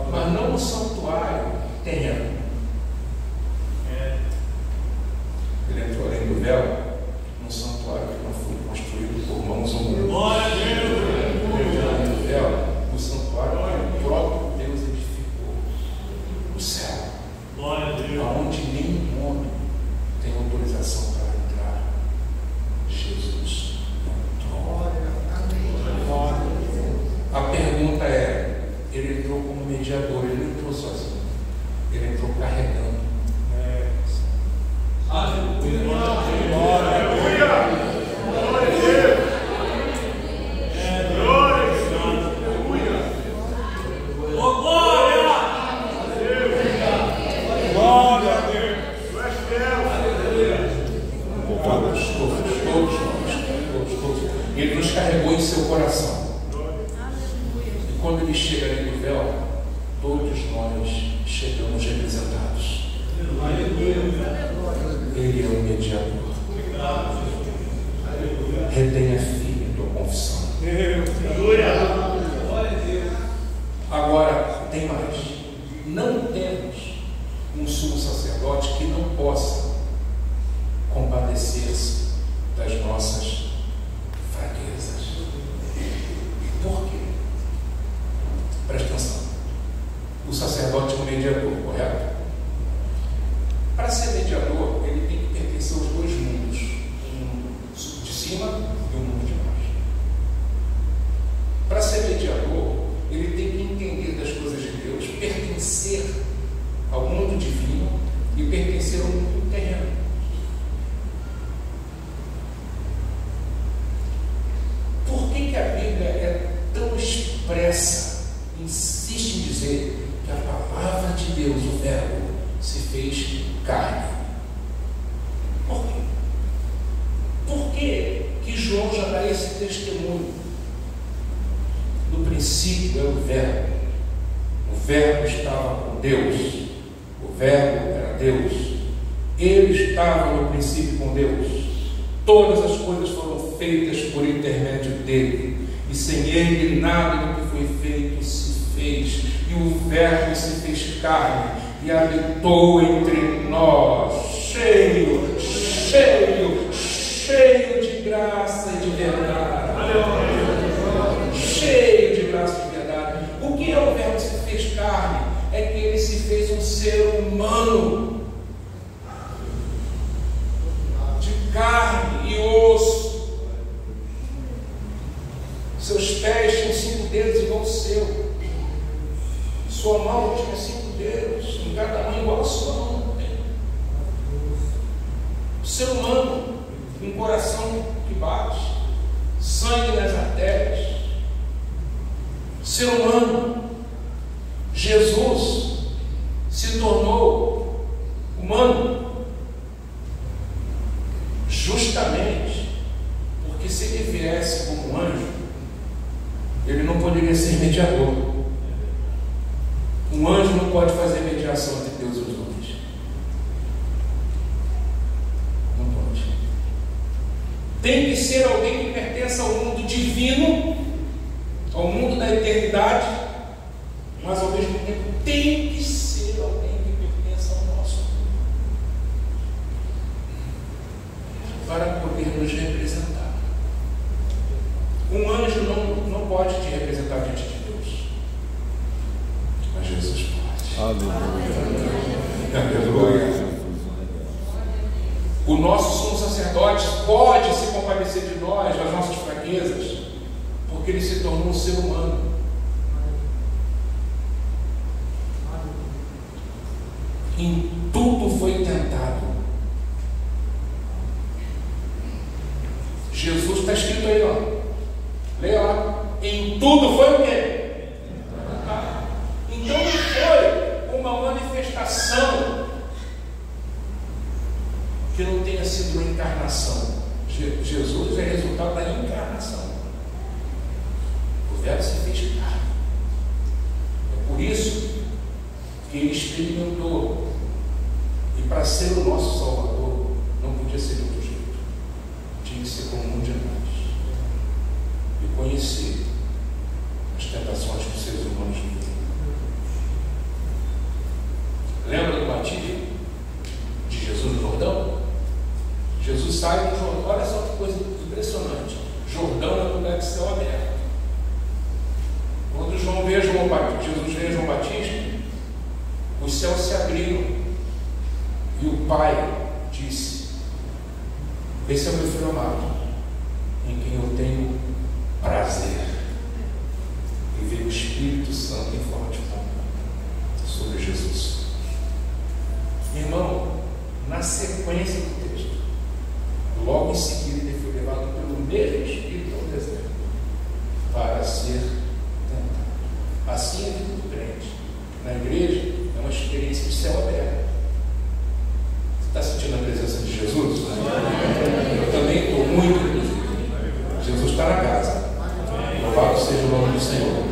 Speaker 4: Mas não no santuário terreno. Ele entrou além do véu no santuário que não foi construído por mãos humanas. Ele entrou além do véu no santuário que o próprio Deus edificou. O céu. Aonde nenhum homem tem autorização para entrar. Jesus entrou. A pergunta é: ele entrou como mediador, ele não entrou sozinho, ele entrou carregando. Ele nos carregou em seu coração. E quando ele chega ali no véu, todos nós chegamos representados. Ele é o mediador. Retenha firme a tua confissão. Agora, tem mais. Não temos um sumo sacerdote que não possa compadecer-se das nossas fraquezas. Por quê? Presta atenção. O sacerdote é um mediador, correto? Para ser mediador, ele tem que pertencer aos dois mundos, um de cima e um mundo de baixo. Para ser mediador, ele tem que entender das coisas de Deus, pertencer ao mundo divino e pertencer ao mundo terreno. Por que a Bíblia é tão expressa, insiste em dizer que a palavra de Deus, o Verbo, se fez carne? Por quê? Por que João já dá esse testemunho? No princípio era o Verbo estava com Deus, o Verbo era Deus, ele estava no princípio com Deus, todas as coisas foram feitas por intermédio dele, e sem ele nada do que foi feito se fez, e o Verbo se fez carne e habitou entre nós, cheio de graça e de verdade. Cheio de graça e de verdade. O que é o Verbo se fez carne? É que ele se fez um ser humano, de carne e osso. Seus pés tinham 5 dedos igual ao seu. Sua mão tinha 5 dedos, em cada mão igual a sua mão. Ser humano, um coração que bate, sangue nas artérias. Ser humano. Jesus se tornou humano justamente porque se ele viesse como anjo, ele não poderia ser mediador. Um anjo não pode fazer mediação entre Deus e os homens. Não pode. Tem que ser alguém que pertence ao mundo divino, ao mundo da eternidade, mas ao mesmo tempo tem que ser alguém que pertence ao nosso mundo, para poder nos representar. Um anjo não pode te representar diante de Deus, mas Jesus pode. Aleluia. O nosso sumo sacerdote pode se compadecer de nós, das nossas fraquezas, porque ele se tornou um ser humano. Em tudo foi tentado. Jesus está escrito aí, ó. Leia lá. Em tudo foi o quê? Tentado. Então não foi uma manifestação que não tenha sido uma encarnação. Jesus é resultado da encarnação. O Verbo se fez carne. É por isso que ele experimentou. E para ser o nosso Salvador, não podia ser de outro jeito. Tinha que ser como um de nós. E conhecer as tentações que os seres humanos vivem. Lembra do batismo de Jesus no Jordão? Jesus sai do Jordão. Olha só que coisa impressionante. Jordão é um lugar de céu aberto. Quando Jesus vê João Batista, os céus se abriram e o Pai disse: esse é o meu filho amado, em quem eu tenho prazer. E veio o Espírito Santo em forma de fogo sobre Jesus. Irmão, na sequência do texto, logo em seguida ele foi levado pelo mesmo Espírito ao deserto para ser tentado. Assim é a vida do crente. Na igreja é uma experiência de céu aberto. Você está sentindo a presença de Jesus? Eu também estou muito, inclusive. Jesus está na casa. Louvado seja o nome do Senhor.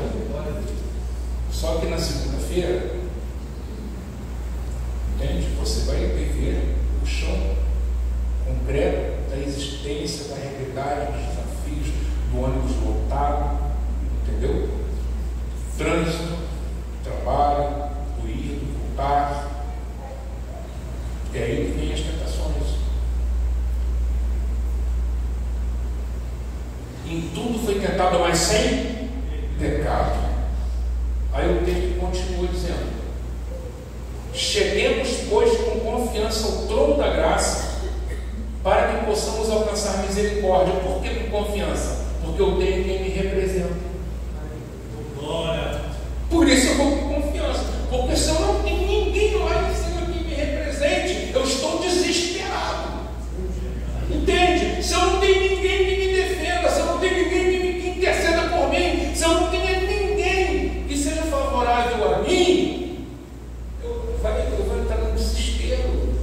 Speaker 4: Só que na segunda-feira, entende? Você vai viver o chão concreto da existência, da realidade, dos desafios, do ônibus lotado, entendeu? Trânsito, trabalho, do ir, do voltar. É aí que vem as tentações. Em tudo foi tentado, mas sem pecado. Aí o texto continua dizendo: cheguemos, pois, com confiança ao trono da graça, para que possamos alcançar misericórdia. Por que com confiança? Porque eu tenho quem me representa. Por isso eu vou com confiança. Porque se eu não tenho ninguém lá em cima que me represente, eu estou desesperado. Entende? Se eu não tenho ninguém que me defenda, se eu não tenho ninguém que interceda por mim, se eu não tenho ninguém que seja favorável a mim, eu vou entrar no desespero.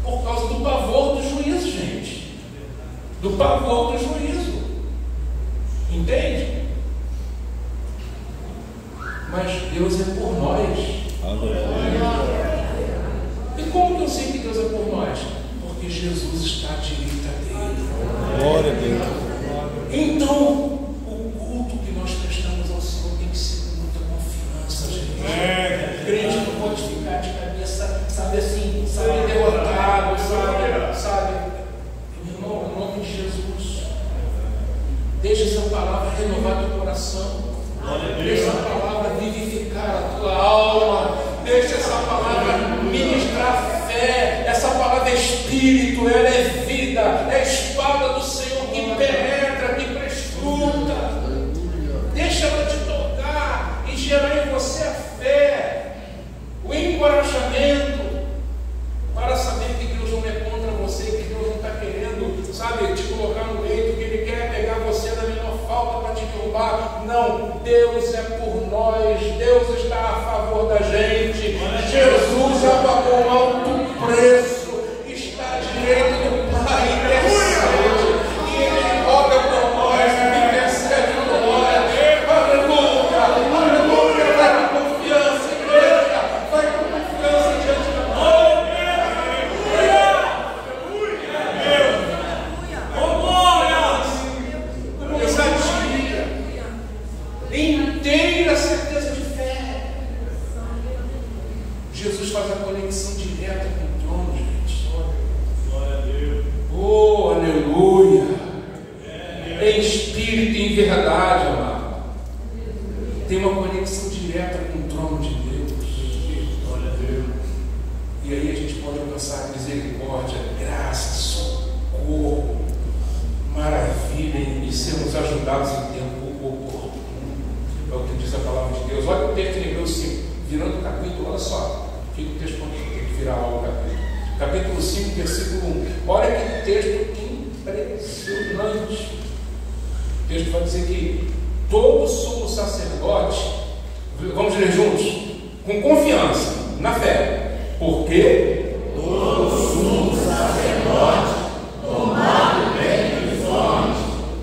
Speaker 4: Por causa do pavor do juízo, gente. Do pavor do juízo. Entende? Mas Deus é por nós. E como que eu sei que Deus é por nós? Porque Jesus está à direita dele. Glória a Deus. Então, o culto que nós prestamos ao Senhor tem que ser com muita confiança, gente. O crente não pode ficar de cabeça, sabe assim, sabe, derrotado, sabe. Meu irmão, em nome de Jesus, deixa essa palavra renovar teu coração. Deixa essa palavra vivificar a tua alma. Deixa essa palavra ministrar fé. Essa palavra é espírito, ela é vida, é a espada do Senhor que penetra, que prescruta. Deixa ela te tocar e gerar em você a fé, o encorajamento, para saber que Deus não é contra você, que Deus não está querendo, sabe, te colocar no leito, que Ele quer pegar você na menor falta para te derrubar. Não, Deus é por nós, Deus está a favor da gente. Jesus já pagou um alto preço, está à direita do Pai, intercede, e Ele roga por nós, intercede por nós. Aleluia, aleluia, leva confiança, igreja. em espírito e em verdade, amado. Tem uma conexão direta com o trono de Deus. Glória a Deus. E aí a gente pode alcançar misericórdia, graça, socorro, maravilha e sermos ajudados em tempo oportuno. É o que diz a palavra de Deus. Olha o texto em Hebreus 5, virando o capítulo, olha só. Fica o texto quando tem que virar logo o capítulo. Capítulo 5, versículo 1. Olha que texto impressionante. O texto vai dizer que todo sumo sacerdote, vamos ler juntos, com confiança, na fé, porque
Speaker 2: todo sumo sacerdote, tomado dentre os homens,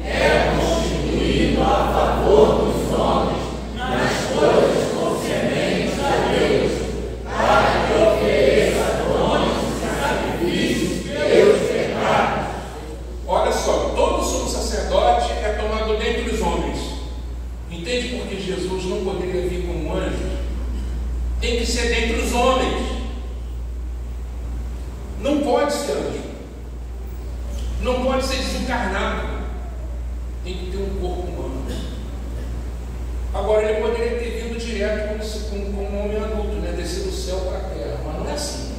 Speaker 2: é constituído a favor dos homens, nas coisas concernentes a Deus, para que ofereça dones e sacrifícios pelos pecados.
Speaker 4: Olha só, todo sumo sacerdote é tomado dentre os homens. Entende por que Jesus não poderia vir como um anjo? Tem que ser dentre os homens. Não pode ser anjo. Não pode ser desencarnado. Tem que ter um corpo humano. Agora, ele poderia ter vindo direto como um homem adulto, né? Descer do céu para a terra. Mas não é assim.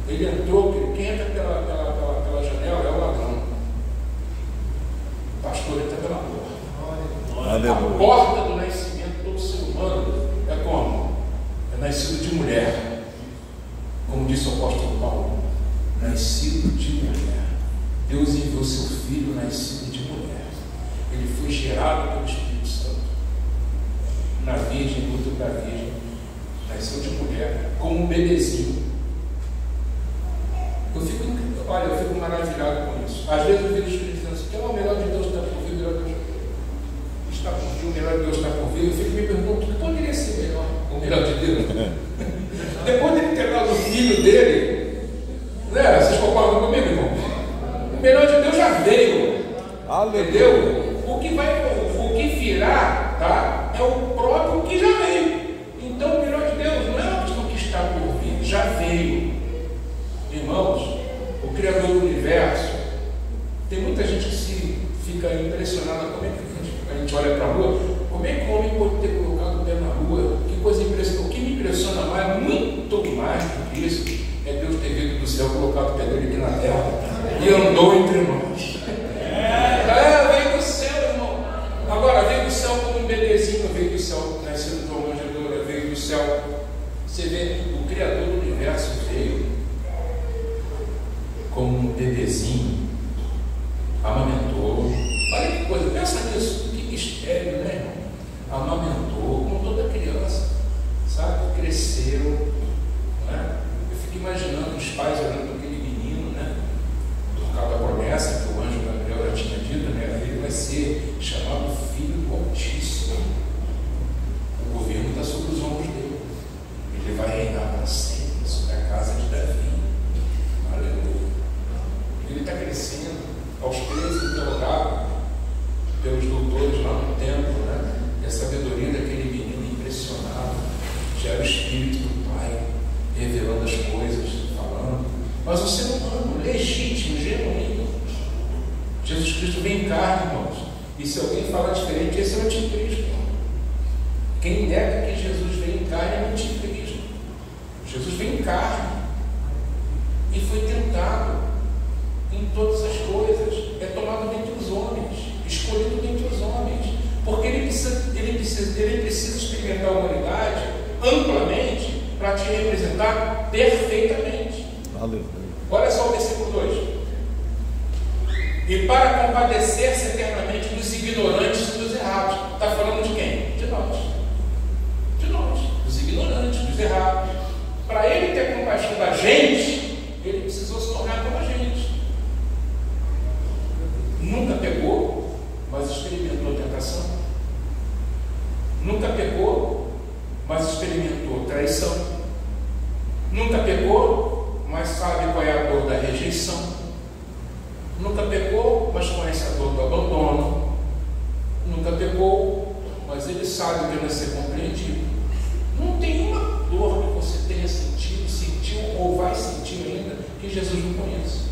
Speaker 4: Ele entrou, quem entra pela janela é o ladrão. O pastor entra pela porta. A porta do nascimento do ser humano é como? É nascido de mulher. Como disse o apóstolo Paulo, nascido de mulher. Deus enviou seu filho nascido de mulher. Ele foi gerado pelo Espírito Santo. Na virgem, no útero da virgem. Nasceu de mulher, como um bebezinho. Eu fico maravilhado com isso. Às vezes eu vejo os Espíritos dizendo assim, que é o melhor de Deus está por vir, o melhor de Deus está por vir. Eu fico me perguntando, o que poderia ser melhor? O melhor de Deus? Depois de ele ter dado o filho dele, né? Vocês concordam comigo, irmão? O melhor de Deus já veio. Entendeu? O que virá, tá? É o próprio que já veio. Então o melhor de Deus não é uma questão que está por vir, já veio. Irmãos, o Criador do Universo, tem muita gente que fica impressionada. Como é que a gente olha para a Lua? Como é que o homem pode ter colocado o pé na Lua? Que coisa impressionante. O que me impressiona mais, muito mais do que isso, é Deus ter vindo do céu, colocado o pé dele aqui na terra e andou entre nós. Veio do céu, irmão. Agora, veio do céu como um bebezinho, veio do céu nascido de uma manjedoura, veio do céu. Você vê, o Criador do Universo veio como um bebezinho, amamentou. Olha que coisa, pensa nisso, que mistério, né, irmão? Amamentou, como toda criança, sabe? Cresceu, né? Eu fico imaginando os pais olhando aquele menino, né? Por causa da promessa que o anjo Gabriel já tinha dito, né? Ele vai ser chamado Filho do Altíssimo. O governo está sobre os ombros dele. Ele vai reinar para sempre sobre a casa de Davi. Aleluia. Ele está crescendo, aos 13 interrogado pelos doutores lá no templo, né? E a sabedoria daquele menino impressionado, já era o Espírito do Pai, revelando as coisas, falando. Mas o ser humano, legítimo, genuíno, Jesus Cristo vem em carne, irmãos. E se alguém fala diferente, esse é o anticristo. Quem nega que Jesus vem em carne é o anticristo. Jesus vem em carne e foi tentado em todas as coisas, é tomado dentre os homens, escolhido dentre os homens, porque ele precisa experimentar a humanidade amplamente para te representar perfeitamente. Aleluia. Olha só o versículo 2: e para compadecer-se eternamente dos ignorantes e dos errados. Está falando de quem? De nós. De nós, dos ignorantes, dos errados. Para ele ter compaixão da gente, ele precisou se tornar como a gente. Nunca pegou, mas experimentou a tentação. Nunca pegou, mas experimentou traição. Nunca pegou, mas sabe qual é a dor da rejeição. Nunca pegou, mas conhece a dor do abandono. Nunca pegou, mas ele sabe o que vai ser compreendido. Não tem uma dor que você tenha sentido, sentiu ou vai sentir ainda, que Jesus não conheça.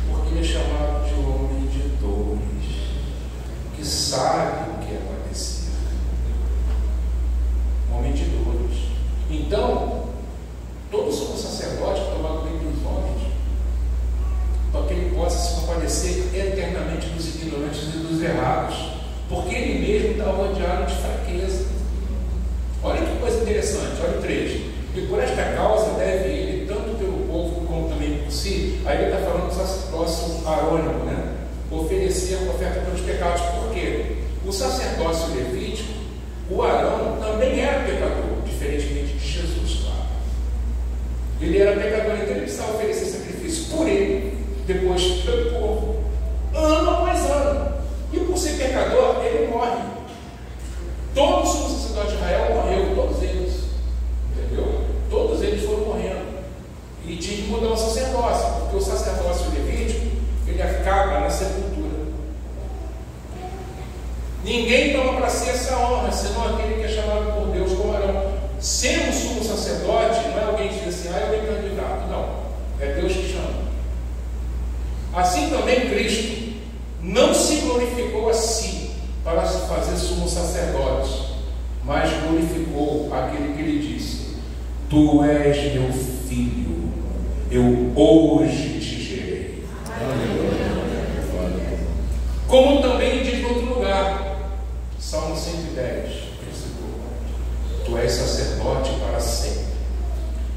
Speaker 4: Porque ele é chamado de homem de dores. errados, porque ele mesmo está rodeado de fraqueza. Olha que coisa interessante, olha o 3. E por esta causa deve ele, tanto pelo povo como também por si, aí ele está falando do sacerdócio arônico, né? Oferecer a oferta pelos pecados. Por quê? O sacerdócio levítico, o Arão também era pecador, diferentemente de Jesus, claro. Ele era pecador, então ele precisava oferecer sacrifício por ele, depois pelo povo, ano após ano. E por ser pecador, ele morre. Todos os sacerdotes de Israel morreram, todos eles. Entendeu? Todos eles foram morrendo. E tinha que mudar o sacerdócio, porque o sacerdócio levítico, ele acaba na sepultura. Ninguém toma para si essa honra, senão aquele que é chamado por Deus como Arão. Ser um sumo sacerdote não é alguém que diz assim, eu venho candidato. Não, é Deus que chama. Assim também Cristo não se glorificou a si para se fazer sumo sacerdote, mas glorificou aquele que lhe disse: Tu és meu filho, eu hoje te gerei. Como também diz no outro lugar, Salmo 110, versículo 4: Tu és sacerdote para sempre,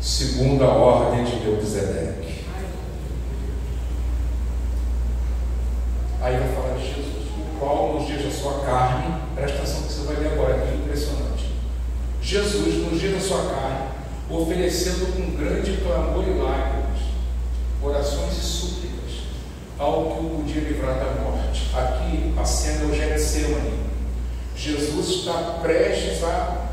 Speaker 4: segundo a ordem de Melquisedeque. Aí vai falar de Jesus, o qual nos dias da sua carne, presta atenção que você vai ver agora, é impressionante. Jesus, nos dias da sua carne, oferecendo com grande clamor e lágrimas, orações e súplicas, ao que o podia livrar da morte. Aqui a cena é o Getsemane. Jesus está prestes a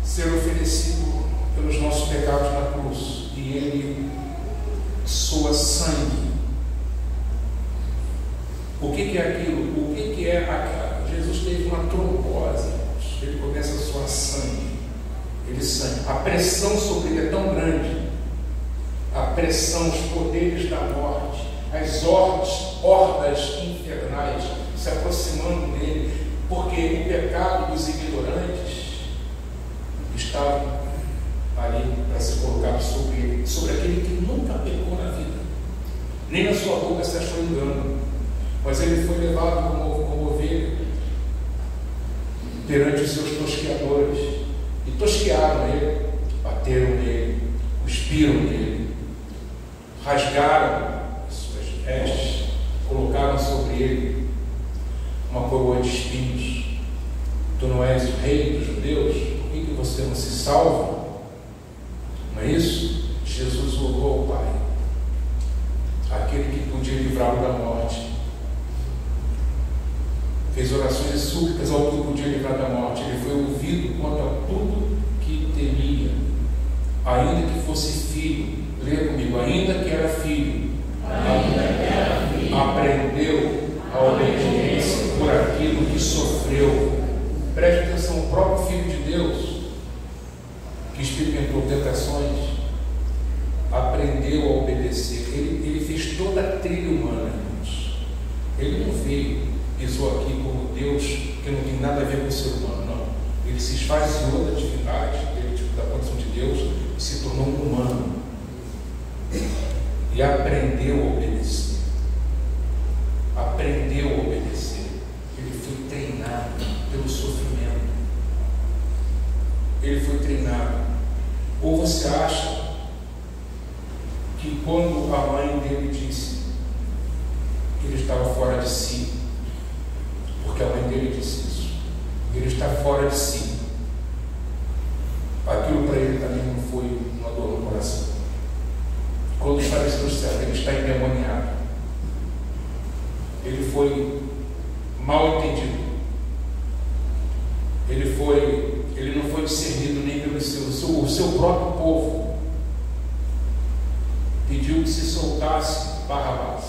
Speaker 4: ser oferecido pelos nossos pecados na cruz, e ele soa sangue. O que é aquilo? O que é aquilo? Jesus teve uma trombose, ele começa a suar sangue. Ele sangue. A pressão sobre ele é tão grande, a pressão, os poderes da morte, as hordas infernais se aproximando dele, porque o pecado dos ignorantes estava ali para ser colocado sobre ele, sobre aquele que nunca pecou na vida, nem na sua boca se achou engano. Mas ele foi levado como ovelha perante os seus tosqueadores, e tosquearam ele, bateram nele, cuspiram nele, rasgaram as suas vestes, colocaram sobre ele uma coroa de espinhos. Tu não és o rei dos judeus? Por que você não se salva? Não é isso? Jesus orou ao Pai, aquele que podia livrá-lo da morte. Fez orações e súplicas ao que podia livrar da morte. Ele foi ouvido quanto a tudo que temia, ainda que fosse filho. Leia comigo: ainda que era filho, aprendeu a obediência por aquilo que sofreu. Preste atenção, o próprio Filho de Deus, que experimentou tentações, aprendeu a obedecer. Ele fez toda a trilha humana, irmãos. Ele não veio, pisou aqui como Deus, que não tem nada a ver com o ser humano, não. Ele se esvaziou da divindade, da condição de Deus, e se tornou um humano. E aprendeu a obedecer. Aprendeu a obedecer. Ele foi treinado pelo sofrimento. Ele foi treinado. Ou você acha que quando a mãe dele disse que ele estava fora de si, porque a mãe dele disse isso, ele está fora de si, aquilo para ele também não foi uma dor no coração? Quando os fariseus disseram, ele está endemoniado, ele foi mal entendido, ele não foi discernido nem pelo o seu próprio povo pediu que se soltasse Barrabás,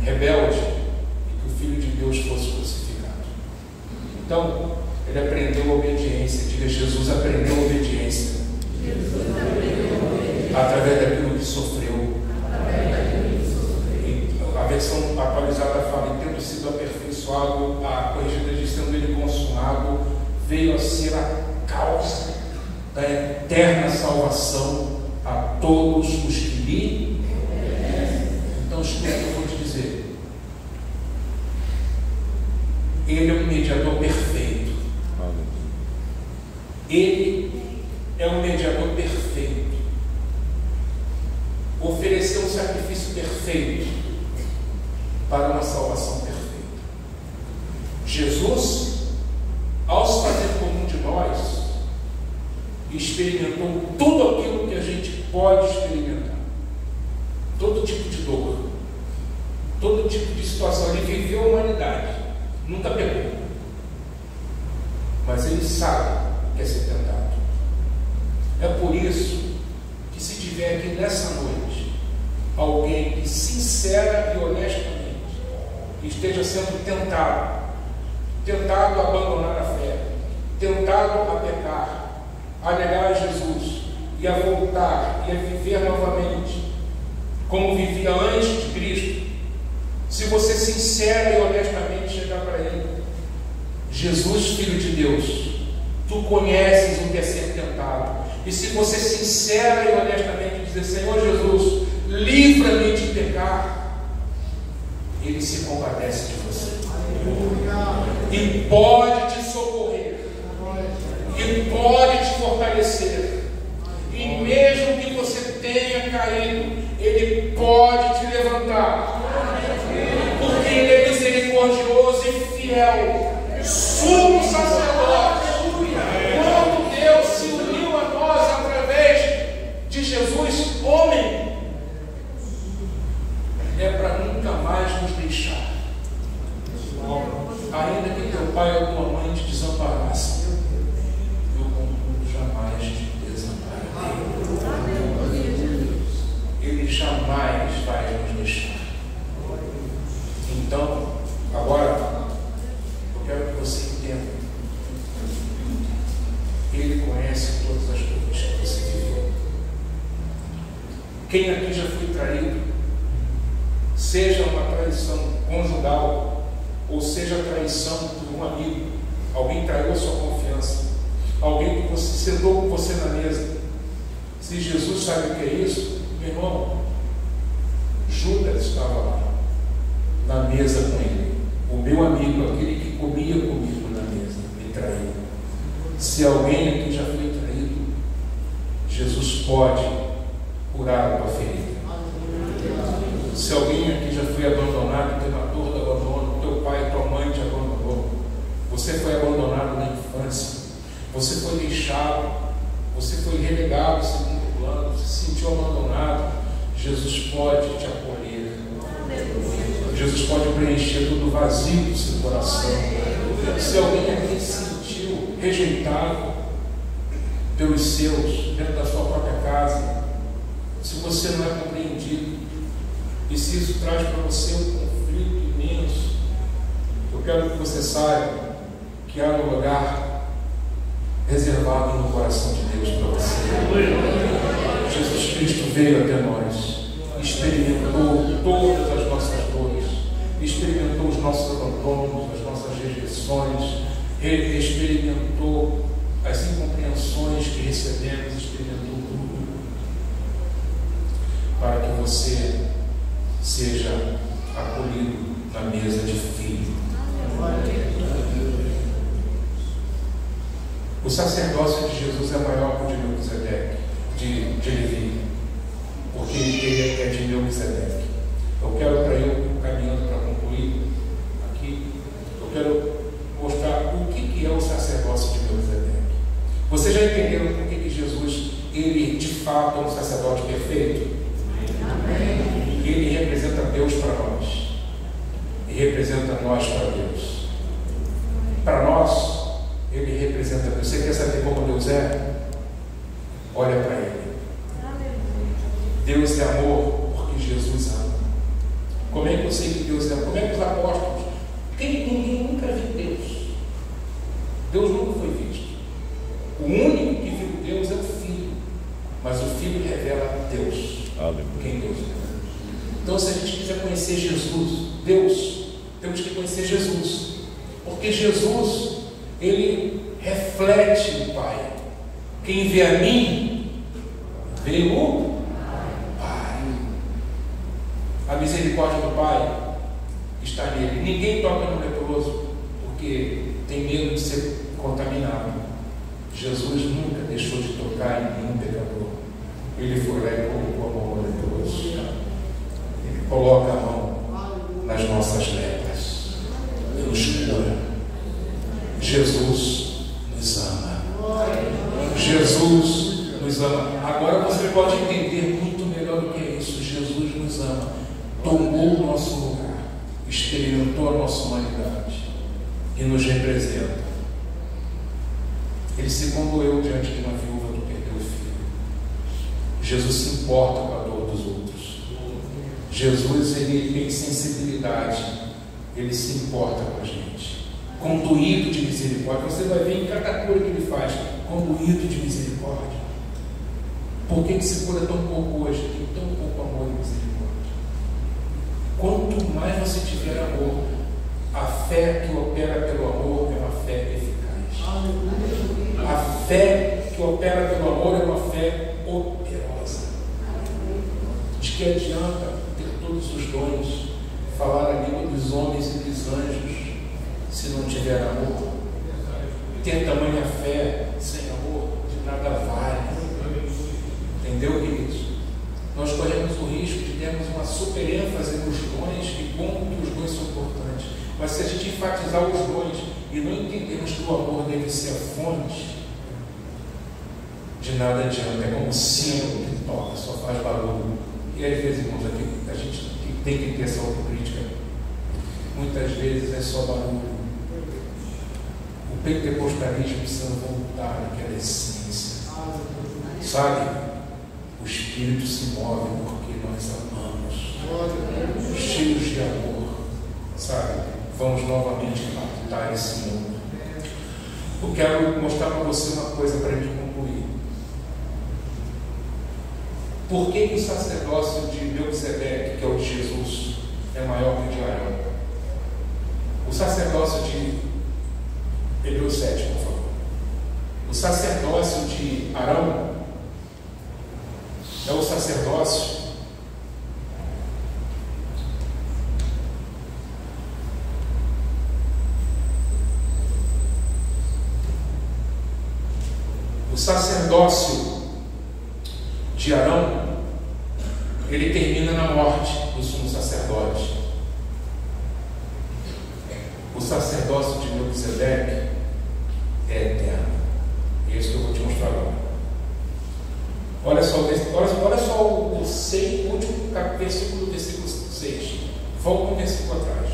Speaker 4: rebelde, e que o Filho de Deus fosse crucificado. Então, ele aprendeu a obediência. Diga: Jesus aprendeu a obediência. Através daquilo que sofreu. E a versão atualizada fala: e tendo sido aperfeiçoado, a corrigida diz, sendo ele consumado, veio a ser a causa da eterna salvação a todos os que lhe obedecem. Então, escuta o que eu vou te dizer. Ele é um mediador perfeito. Ele é um mediador perfeito. Ofereceu um sacrifício perfeito para uma salvação perfeita. Jesus, ao se fazer como um de nós, experimentou tudo aquilo que a gente pode experimentar. Todo tipo de dor, todo tipo de situação. Ele viveu a humanidade, nunca pecou, mas ele sabe que é ser tentado. É por isso que, se tiver aqui nessa noite alguém que sincera e honestamente esteja sendo tentado a abandonar a fé, tentado a pecar, a negar a Jesus e a voltar e a viver novamente como vivia antes de Cristo, se você sincera e honestamente chegar para Ele: Jesus, Filho de Deus, Tu conheces o que é ser tentado. E se você sincera e honestamente dizer: Senhor Jesus, livra-me de pecar, Ele se compadece de você e pode te socorrer e pode te fortalecer. E mesmo que você tenha caído, Ele pode te levantar, porque Ele é misericordioso e fiel, sumo sacerdote. Quando Deus se uniu a nós através de Jesus, homem, é para nunca mais nos deixar. Ainda que teu pai ou tua mãe te desamparassem, eu contudo jamais te desampararei. Ele jamais vai nos deixar. Então, agora, eu quero que você entenda: Ele conhece todas as coisas que você viveu. Quem aqui já foi traído, seja uma traição conjugal, ou seja traição por um amigo, alguém traiu a sua confiança, alguém que você sentou com você na mesa. Se Jesus sabe o que é isso, meu irmão, Judas estava lá na mesa com ele, o meu amigo, aquele que comia comigo na mesa, me traiu. Se alguém aqui já foi traído, Jesus pode curar a tua ferida. Se alguém aqui já foi abandonado, teve a dor do abandono, teu pai e tua mãe te abandonou, você foi abandonado na infância, você foi deixado, você foi relegado ao segundo plano, se sentiu abandonado, Jesus pode te acolher. Jesus pode preencher todo o vazio do seu coração. Se alguém aqui se sentiu rejeitado pelos seus, dentro da sua própria casa, se você não é compreendido, e se isso traz para você um conflito imenso, eu quero que você saiba que há um lugar reservado no coração de Deus para você. Jesus Cristo veio até nós, experimentou todas as nossas dores, experimentou os nossos abandonos, as nossas rejeições, experimentou as incompreensões que recebemos, experimentou tudo, para que você seja acolhido na mesa de filho. O sacerdócio de Jesus é maior que o de Melquisedeque, de Levi, porque ele é de Melquisedeque. Eu quero, para eu caminhando para concluir aqui, eu quero mostrar o que é o sacerdócio de Melquisedeque. Vocês já entenderam por que Jesus, ele de fato é um sacerdote perfeito? Amém. Ele representa Deus para nós e representa nós para Deus. Para nós, ele representa Deus. Você quer saber como Deus é? Olha para ele. Deus é amor porque Jesus ama. Como é que eu sei que Deus é amor? Como é que os apóstolos? Porque ninguém nunca viu Deus. Deus nunca foi visto. O único que viu Deus é o Filho, mas o Filho revela Deus. Quem Deus é. Então, se a gente quiser conhecer Jesus, Deus, temos que conhecer Jesus, porque Jesus, ele reflete o Pai. Quem vê a mim, vê o Pai. A misericórdia do Pai está nele. Ninguém toca no leproso, porque porque tem medo de ser contaminado. Jesus nunca deixou de tocar em nenhum pecador. Ele foi lá e colocou a mão leproso. Ele coloca a mão nas nossas lepras e nos cura. Jesus nos ama. Jesus nos ama. Agora você pode entender muito melhor do que é isso. Jesus nos ama. Tomou o nosso lugar, experimentou a nossa humanidade e nos representa. Ele se condoeu diante de uma viúva que perdeu o filho. Jesus se importa com a dor dos outros. Jesus, ele tem sensibilidade, ele se importa com a gente. Conduído de misericórdia. Você vai ver em cada cura que ele faz, conduído de misericórdia. Por que se cura tão pouco hoje? Tem tão pouco amor e misericórdia. Quanto mais você tiver amor, a fé que opera pelo amor é uma fé eficaz. A fé que opera pelo amor é uma fé operosa. De que adianta ter todos os dons, falar a língua dos homens e dos anjos, se não tiver amor? Ter tamanha fé sem amor, de nada vale. Entendeu, queridos? Nós corremos o risco de termos uma super ênfase nos dons e como que os dons são importantes. Mas se a gente enfatizar os dons e não entendermos que o amor deve ser a fonte, de nada adianta. É como um sino que toca, só faz barulho. E às vezes, irmãos, aqui a gente tem que ter essa autocrítica. Muitas vezes é só barulho. O pentecostalismo precisa voltar àquela essência. Sabe? O Espírito se move porque nós amamos. Cheios de amor. Sabe? Vamos novamente impactar esse mundo. Eu quero mostrar para você uma coisa para me concluir. Por que o sacerdócio de Melquisedeque, que é o de Jesus, é maior que o de Arão? O sacerdócio de Hebreus 7, por favor. O sacerdócio de Arão é o sacerdócio de Arão, ele termina na morte do sumo sacerdote. O sacerdócio de Melquisedeque é eterno. É isso que eu vou te mostrar agora. Olha só o último versículo, versículo 6. Volta um versículo atrás.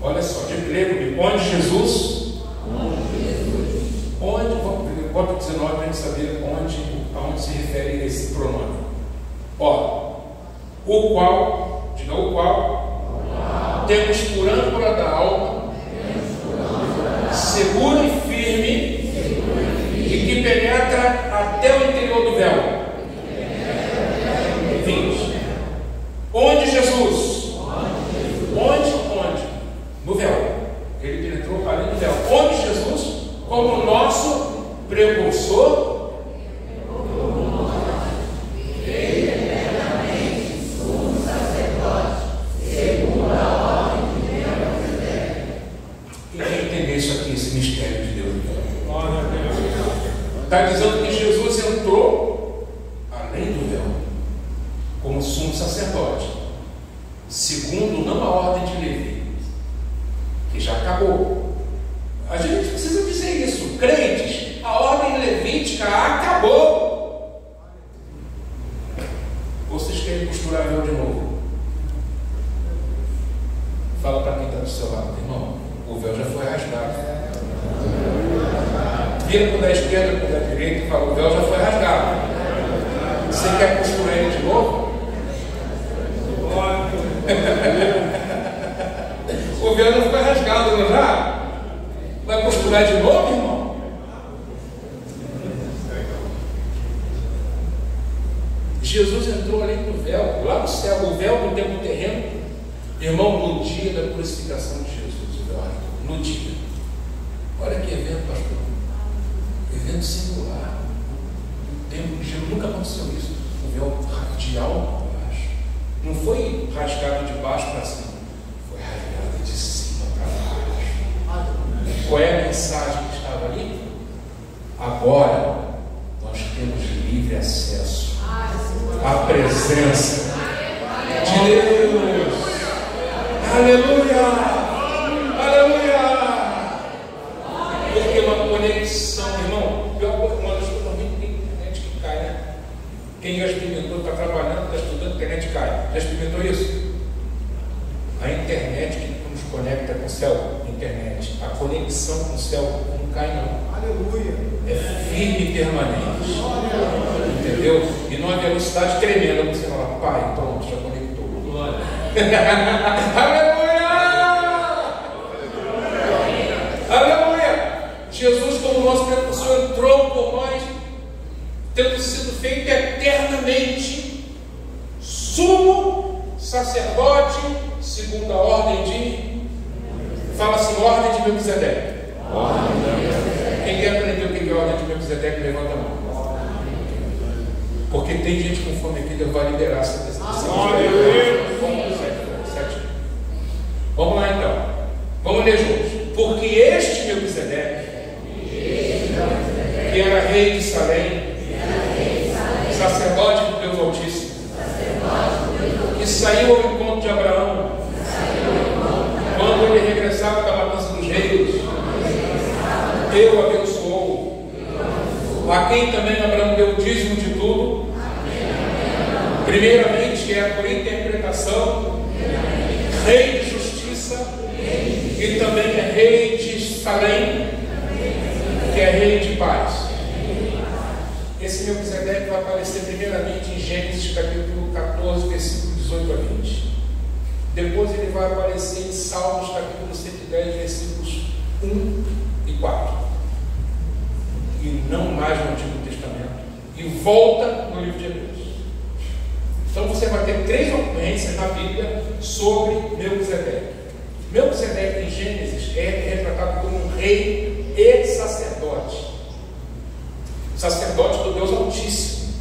Speaker 4: Olha só, de grego, onde Jesus. Onde, bota o 19 para a gente saber aonde se refere esse pronome. Ó, o qual, diga o qual, temos por âncora da alma, seguro e firme, e que penetra até o interior do véu. 20. Onde Jesus? Onde? No véu. Ele penetrou além do véu. Onde Jesus? Como nosso precursor,
Speaker 2: eternamente sumo sacerdote, segundo a ordem de Melquisedeque.
Speaker 4: Quem quer entender isso aqui, esse mistério de Deus? Está dizendo que Jesus entrou além do véu, como sumo sacerdote, segundo não a ordem de Levi, que já acabou. A gente precisa dizer isso. Crentes, a ordem levítica acabou. Ou vocês querem costurar véu de novo? Fala para quem está do seu lado, irmão. O véu já foi rasgado. Vira para a esquerda, para a direita e fala: o véu já foi rasgado. Você quer costurar ele de novo? O véu já foi rasgado, não já? Vai costurar de novo, irmão? Jesus entrou além do véu, lá no céu, o véu no tempo terreno. Irmão, no dia da crucificação de Jesus, o véu, no dia. Olha que evento, pastor. Evento singular. No tempo de Jesus nunca aconteceu isso. O véu de alto para baixo. Não foi rasgado de baixo para cima, foi rasgado de mensagem que estava ali? Agora nós temos livre acesso à presença de Deus. Aleluia! Aleluia! Porque uma conexão, irmão, uma das coisas ruins tem internet que cai, né? Quem já experimentou, está trabalhando, está estudando, a internet cai. Já experimentou isso? A internet que nos conecta com o céu, internet, a conexão com o céu não cai não.
Speaker 1: Aleluia.
Speaker 4: É firme e permanente. Entendeu? E numa velocidade tremenda, você fala, pai, pronto, já conectou. Aleluia! Aleluia! Jesus, como nosso precursor, entrou por nós, tendo sido feito eternamente sumo sacerdote, segundo a ordem de... Fala assim, ordem de Melquisedeque. Quem quer aprender o que é a ordem de Melquisedeque, levanta a mão. Porque tem gente com fome aqui, vai liderar essa decisão. Vamos lá então. Vamos ler juntos. Porque este Melquisedeque, que era rei de Salém, sacerdote do Deus Altíssimo, que saiu ao encontro de Abraão, quando ele regressava da matança dos reis, eu abençoou, a quem também Abraão deu o dízimo de tudo, primeiramente que é por interpretação, rei de justiça, e também é rei de Salém, que é rei de paz. Esse Melquisedeque vai aparecer primeiramente em Gênesis capítulo 14, versículo 18 a 20. Depois ele vai aparecer em Salmos capítulo 110, versículos 1 e 4. E não mais no Antigo Testamento. E volta no livro de Hebreus. Então você vai ter 3 ocorrências na Bíblia sobre Melquisedeque. Melquisedeque em Gênesis é retratado como um rei e sacerdote. Sacerdote do Deus Altíssimo.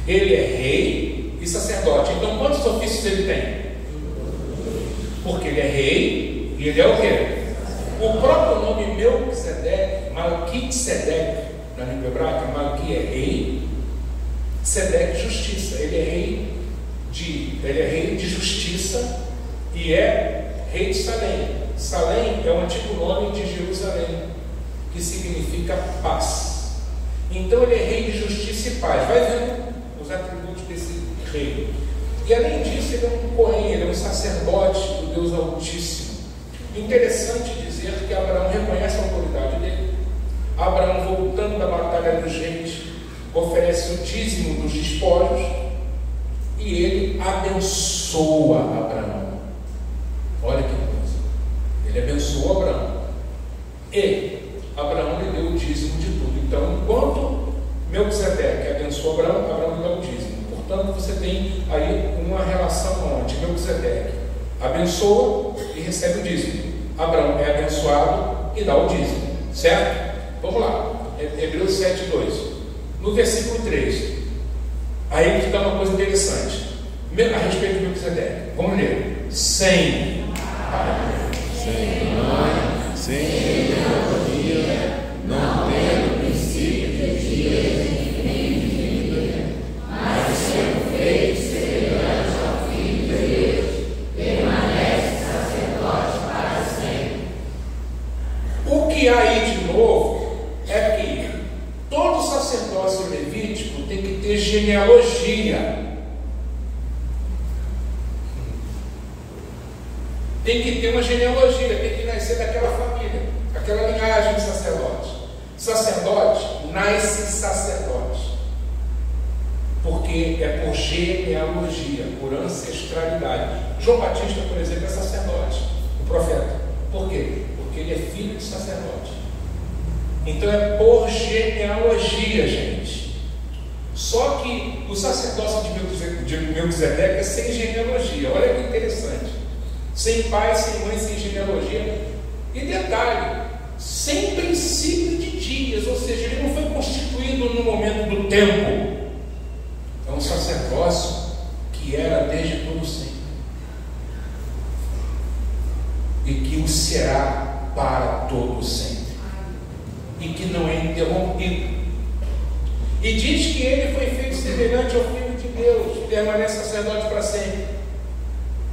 Speaker 4: Ele é rei e sacerdote. Então quantos ofícios ele tem? Porque ele é rei e ele é o quê? O próprio nome Melquisedeque, Malquisedeque, na língua hebraica, Malqui é rei, Sedeque justiça. Ele é rei de justiça e é rei de Salém. Salém é o antigo nome de Jerusalém, que significa paz. Então ele é rei de justiça e paz. Vai vendo os atributos desse rei. E além disso, ele é um cohen, ele é um sacerdote do Deus Altíssimo. Interessante dizer que Abraão reconhece a autoridade dele. Abraão, voltando da batalha dos reis, oferece o dízimo dos despojos e ele abençoa Abraão. Olha que coisa. Ele abençoou Abraão. E Abraão lhe deu o dízimo de tudo. Então, enquanto Melquisedeque abençoou Abraão, Abraão lhe deu o dízimo. Portanto, você tem aí uma relação onde Melquisedeque abençoa e recebe o dízimo. Abraão é abençoado e dá o dízimo. Certo? Vamos lá. Hebreus 7:2. No versículo 3. Aí que dá uma coisa interessante. A respeito de Melquisedeque. Vamos ler. Sem pai,
Speaker 2: sem mãe, sem genealogia, não tendo princípio de dias nem de vida, mas sendo feito semelhante ao Filho de Deus, permanece sacerdote para sempre.
Speaker 4: O que há aí de novo é que todo sacerdócio levítico tem que ter genealogia. Tem que ter uma genealogia, tem que nascer daquela família, aquela linhagem de sacerdote. Sacerdote nasce sacerdote, porque é por genealogia, por ancestralidade. João Batista, por exemplo, é sacerdote, o profeta. Por quê? Porque ele é filho de sacerdote. Então é por genealogia, gente. Só que o sacerdócio de Melquisedeque é sem genealogia. Olha que interessante. Sem pai, sem mãe, sem genealogia. E detalhe, sem princípio de dias, ou seja, ele não foi constituído no momento do tempo. É um sacerdócio que era desde todo sempre. E que o será para todo sempre, e que não é interrompido. E diz que ele foi feito semelhante ao Filho de Deus, permanece sacerdote para sempre.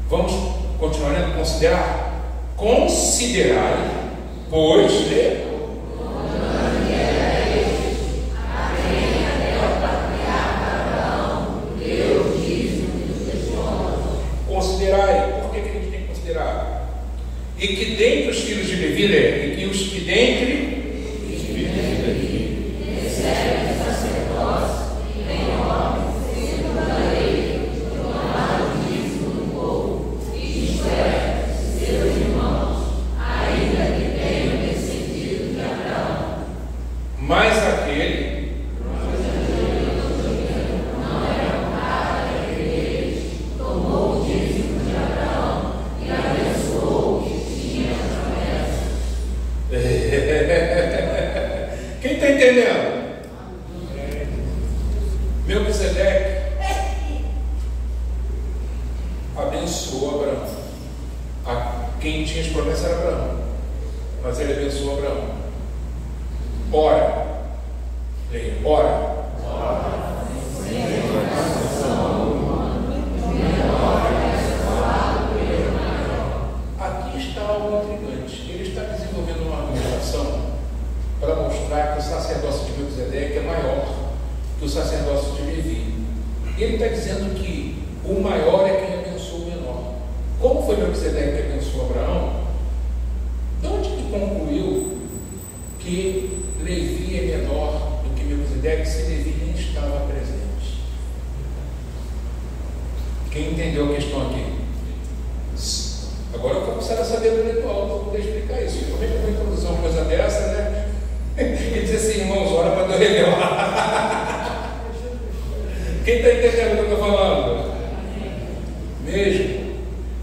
Speaker 4: Vamos continuar lendo, considerar? Considerai, pois, considerai, por que a gente tem que considerar? E que dentre os filhos de Levi, e que os que dentre os filhos de Levi recebem sacerdócio e tem homens segundo a lei, tomar o dízimo do povo, isto é, seus irmãos, ainda que tenham descendido de Abraão. Mas aquele quem está entendendo? Melquisedeque abençoou Abraão. Quem tinha as promessas era Abraão, mas ele abençoou Abraão. Ora, leia, ora. Aqui está algo intrigante. Ele está desenvolvendo uma argumentação para mostrar que o sacerdócio de Melquisedeque é maior que o sacerdócio de Levi. Ele está dizendo que o maior é quem abençoa o menor. Como foi Melquisedeque que abençoou Abraão? De onde que concluiu que Levi é menor do que Melquisedeque se Levi nem estava presente? Quem entendeu a questão aqui? Agora eu vou precisar da sabedoria intelectual para poder explicar isso. Como é que eu vou introduzir uma coisa dessa, né? E dizer assim, irmãos, ora para Deus revelar. Quem está entendendo o que eu estou falando? Mesmo?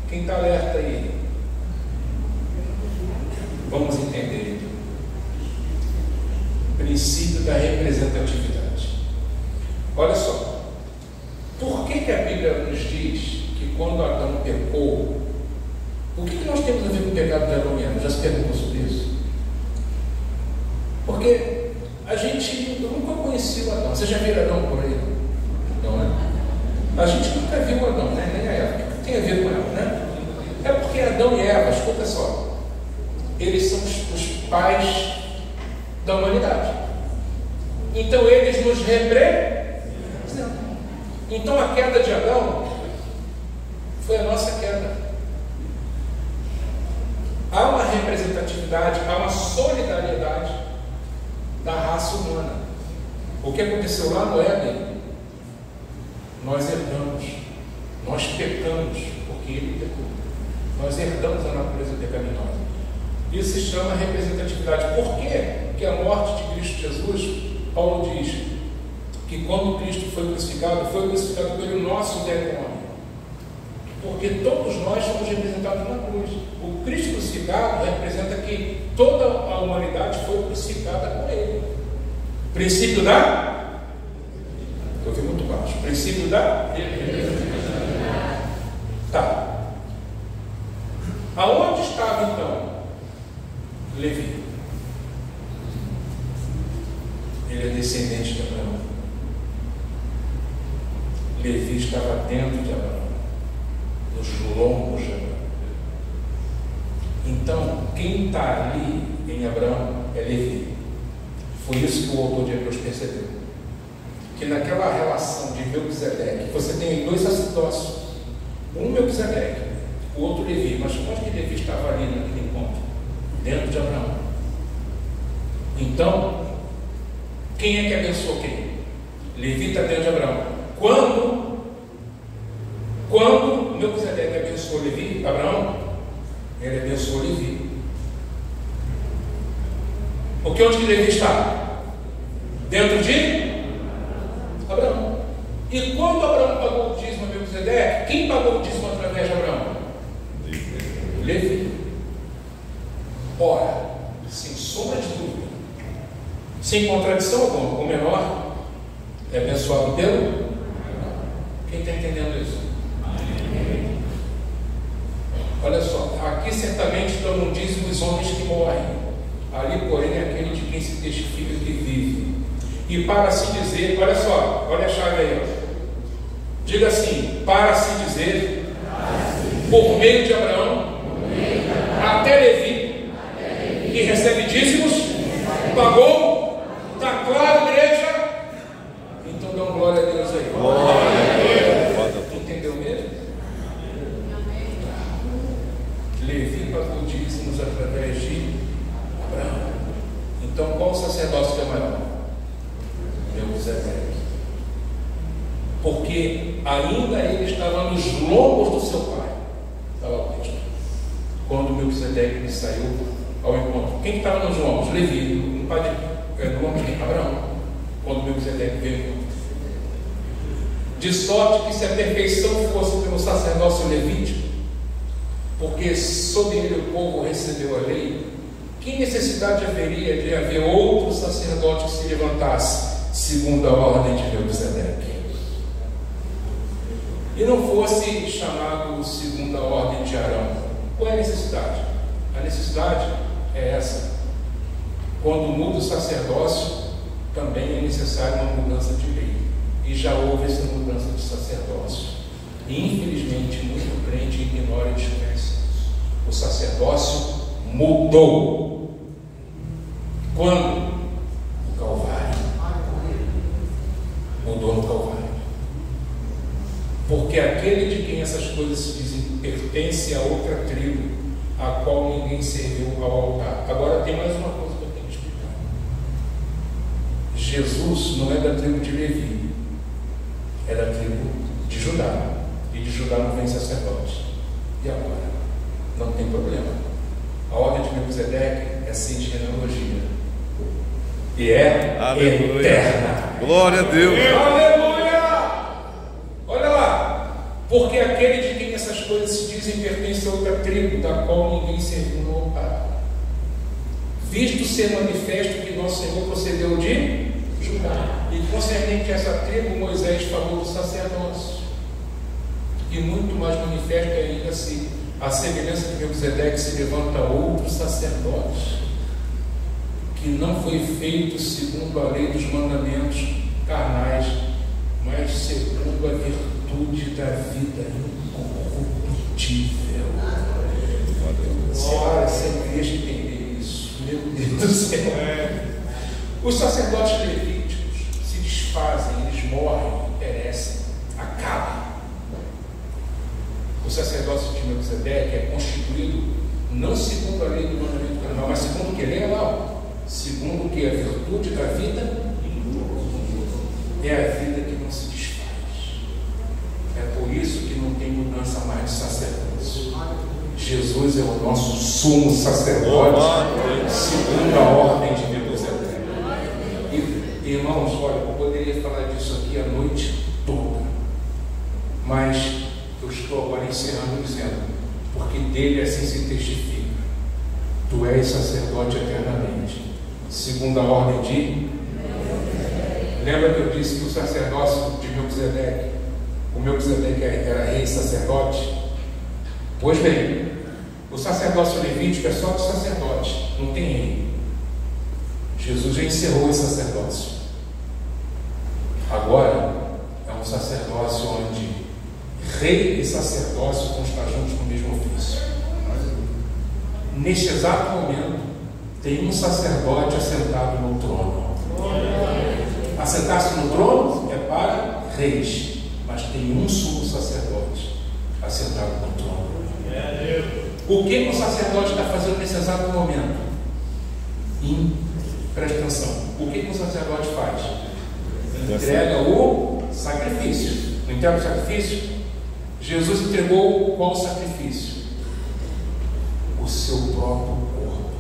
Speaker 4: Quem está alerta aí? Vamos entender. Princípio da representatividade. Olha só. Por que a Bíblia nos diz que quando Adão pecou, o que nós temos a ver com o pecado de Adão e Eva? Já se perguntou sobre isso? Porque a gente nunca conhecia o Adão. Você já viu Adão por aí? Não, né? A gente nunca viu o Adão, né? Nem a Eva. O que tem a ver com ela, né? É porque Adão e Eva, escuta só, eles são os pais da humanidade. Então eles nos representam. Então a queda de Adão foi a nossa queda. Há uma representatividade, há uma solidariedade da raça humana. O que aconteceu lá no Éden, nós herdamos, nós pecamos, porque ele pecou. Nós herdamos a natureza pecaminosa. Isso se chama representatividade. Por quê? Porque a morte de Cristo Jesus, Paulo diz que quando Cristo foi crucificado pelo nosso velho homem. Porque todos nós somos representados na cruz. O Cristo crucificado representa que toda a humanidade foi crucificada com ele. Princípio da... Eu ouvi muito baixo. Princípio da... Tá. Aonde estava então Levi? Ele é descendente de Abraão. Levi estava dentro de Abraão, nos lombos de Abraão. Então, quem está ali em Abraão é Levi. Foi isso que o autor de Hebreus percebeu. Que naquela relação de Melquisedeque, você tem dois sacerdócios. Um Melquisedeque, o outro Levi. Mas onde que Levi estava ali naquele encontro? Dentro de Abraão. Então, quem é que abençoou quem? Levi está dentro de Abraão. Quando Melquisedeque abençoou Levi, Abraão, ele abençoou Levi. Porque onde que Levi está? Dentro de Abraão. E quando Abraão pagou o dízimo a Melquisedeque, quem pagou o dízimo através de Abraão? Levi. Ora, sem sombra de dúvida, sem contradição alguma, o menor é abençoado pelo... Quem está entendendo isso? Olha só, aqui certamente dão um dízimo os homens que morrem. Ali, porém, é aquele de quem se testifica que vive. E para se dizer, olha só, olha a chave aí, ó. Diga assim: para se dizer, por meio de Abraão, até Levi, que recebe dízimos, pagou. Está claro, igreja? Então dá uma glória a Deus aí.
Speaker 2: Glória a Deus.
Speaker 4: Entendeu mesmo? Levi pagou dízimos através de Abraão. Então qual o sacerdócio que é maior? Melquisedeque. Porque ainda ele estava nos lombos do seu pai. Está lá o texto. Quando Melquisedeque lhe saiu ao encontro. Quem estava nos lombos? Levi. No pai no lombo de Abraão. Quando Melquisedeque veio. De sorte que se a perfeição fosse pelo sacerdócio levítico, porque sob ele o povo recebeu a lei, que necessidade haveria de haver outro sacerdote que se levantasse segundo a ordem de Melquisedeque? E não fosse chamado segundo a ordem de Arão. Qual é a necessidade? A necessidade é essa: quando muda o sacerdócio, também é necessária uma mudança de lei. E já houve essa mudança de sacerdócio. E infelizmente muito crente ignora e desconhece. O sacerdócio mudou. Quando? No Calvário. Mudou no Calvário. Porque aquele de quem essas coisas se dizem pertence a outra tribo, a qual ninguém serviu ao altar. Agora tem mais uma coisa que eu tenho que explicar. Jesus não é da tribo de Levi, é da tribo de Judá. E de Judá não vem sacerdote. E agora? Não tem problema. A ordem de Melquisedeque é sem genealogia. E é
Speaker 2: Aleluia.
Speaker 4: Eterna.
Speaker 2: Glória a Deus.
Speaker 4: Aleluia! Olha lá. Porque aquele de quem essas coisas se dizem pertence a outra tribo, da qual ninguém serviu no altar. Visto ser manifesto que nosso Senhor procedeu de Judá. E concernente a essa tribo, Moisés falou do sacerdócio. E muito mais manifesto ainda se a semelhança de Melquisedeque se levanta outro sacerdote, que não foi feito segundo a lei dos mandamentos carnais, mas segundo a virtude da vida incorruptível. Senhora, essa igreja entender isso, meu Deus do céu. Os sacerdotes levíticos se desfazem, eles morrem, perecem, acabam. O sacerdócio de Melquisedeque é constituído não segundo a lei do mandamento carnal, mas segundo o que? Leia lá. Segundo o que? A virtude da vida é a vida que não se desfaz. É por isso que não tem mudança mais de sacerdócio. Jesus é o nosso sumo sacerdote, segundo a ordem de Melquisedeque. E, irmãos, olha, eu poderia falar disso aqui a noite toda, mas eu estou agora encerrando dizendo, porque dele assim se testifica: tu és sacerdote eternamente, segundo a ordem de. Lembra que eu disse que o sacerdócio de Melquisedeque, o Melquisedeque era rei e sacerdote? Pois bem, o sacerdócio levítico é só de sacerdote, não tem rei. Jesus já encerrou esse sacerdócio. Agora é um sacerdócio onde rei e sacerdócio vão estar juntos no mesmo ofício. Neste exato momento, tem um sacerdote assentado no trono. Assentar-se no trono é para reis, mas tem um sumo sacerdote assentado no trono. O que o sacerdote está fazendo nesse exato momento? Presta atenção. O que o sacerdote faz? Entrega o sacrifício. Não entrega o sacrifício? Jesus entregou qual sacrifício? O seu próprio corpo.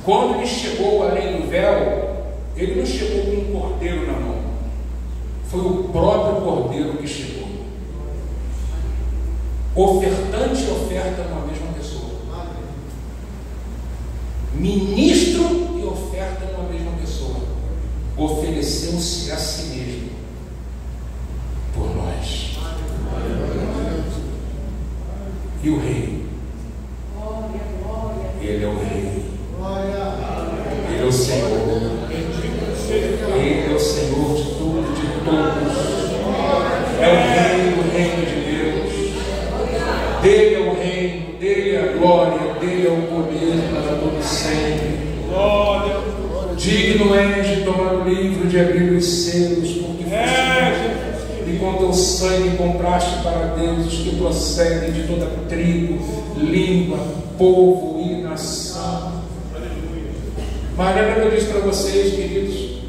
Speaker 4: Quando ele chegou além do véu, ele não chegou com um cordeiro na mão. Foi o próprio cordeiro que chegou. Ofertante e oferta numa mesma pessoa. Ministro e oferta numa mesma pessoa. Ofereceu-se a si mesmo por nós. E o rei? Dele é o reino, dele é a glória, dele é o poder para todo sempre. Digno és de tomar o livro, de abrir os selos, porque e com teu sangue compraste para Deus os que procedem de toda tribo, língua, povo e nação. Mas lembra que eu disse para vocês, queridos,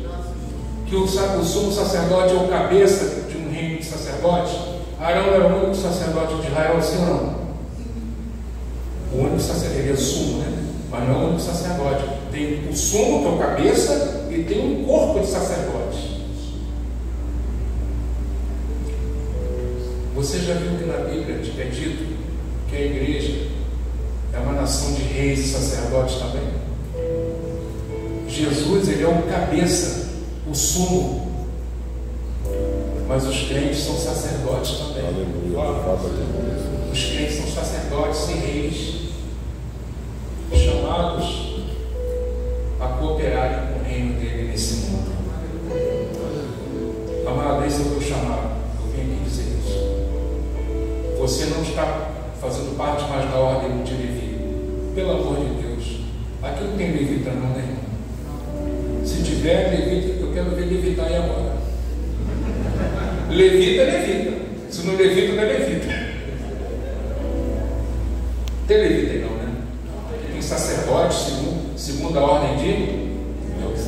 Speaker 4: que o sumo sacerdote é o cabeça de um reino de sacerdotes? Arão era o único sacerdote de Israel, sim ou não? O único sacerdote, ele é sumo, né? Mas não é o único sacerdote. Tem o sumo, que é o cabeça, e tem um corpo de sacerdotes. Você já viu que na Bíblia é dito que a igreja é uma nação de reis e sacerdotes também? Jesus, ele é o cabeça, o sumo, mas os crentes são sacerdotes também. Os crentes são sacerdotes e reis, chamados a cooperarem com o reino dele nesse mundo. Amado, esse é o teu chamado. Eu vim aqui dizer isso. Você não está fazendo parte mais da ordem de Levi. Pelo amor de Deus. Aqui não tem levita não, né, irmão? Se tiver levita, eu quero ver levita aí agora. Levita é levita. Se não levita, não é levita. Tem levita aí não, né? Tem sacerdote segundo a ordem de Deus.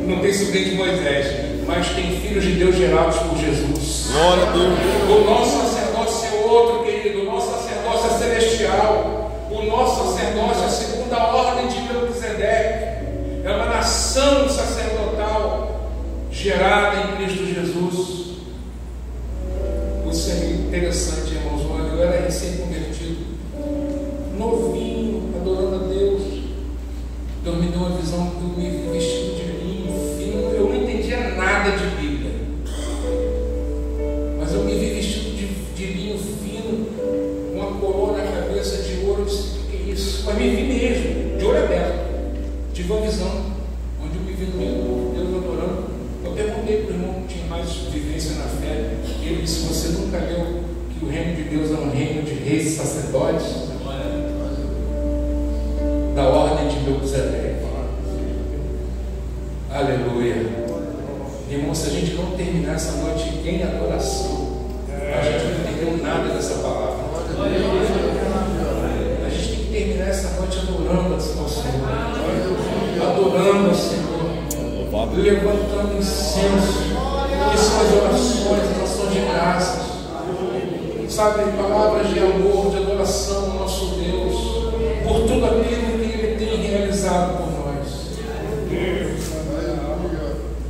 Speaker 4: Não tem sobrinho de Moisés, mas tem filhos de Deus gerados por Jesus.
Speaker 2: Glória a Deus.
Speaker 4: O nosso sacerdócio é outro, querido. O nosso sacerdócio é celestial. O nosso sacerdócio é segundo a ordem de Melquisedeque. É uma nação sacerdotal gerada em Cristo Jesus. Isso é interessante, irmãos. Eu era recém-convertido, novinho, adorando a Deus. Deus me deu uma visão que eu me vi vestido de linho fino. Eu não entendia nada de Bíblia, mas eu me vi vestido de linho fino, uma coroa na cabeça de ouro. Eu disse: o que é isso? Mas me vi mesmo, de olho aberto. Tive uma visão, onde eu me vi no meio do povo de Deus adorando. Eu perguntei para o irmão que tinha mais vivência na fé, e ele disse: você nunca leu que o reino de Deus é um reino de reis e sacerdotes? Da ordem de Melquisedeque. Aleluia. Irmão, se a gente não terminar essa noite em adoração, a gente não entendeu nada dessa palavra. A gente tem que terminar essa noite adorando ao Senhor, adorando ao Senhor, levantando incenso, que são as orações, as ações de graças, sabe, palavras de amor, de adoração ao nosso Deus, por tudo aquilo que Ele tem realizado por nós.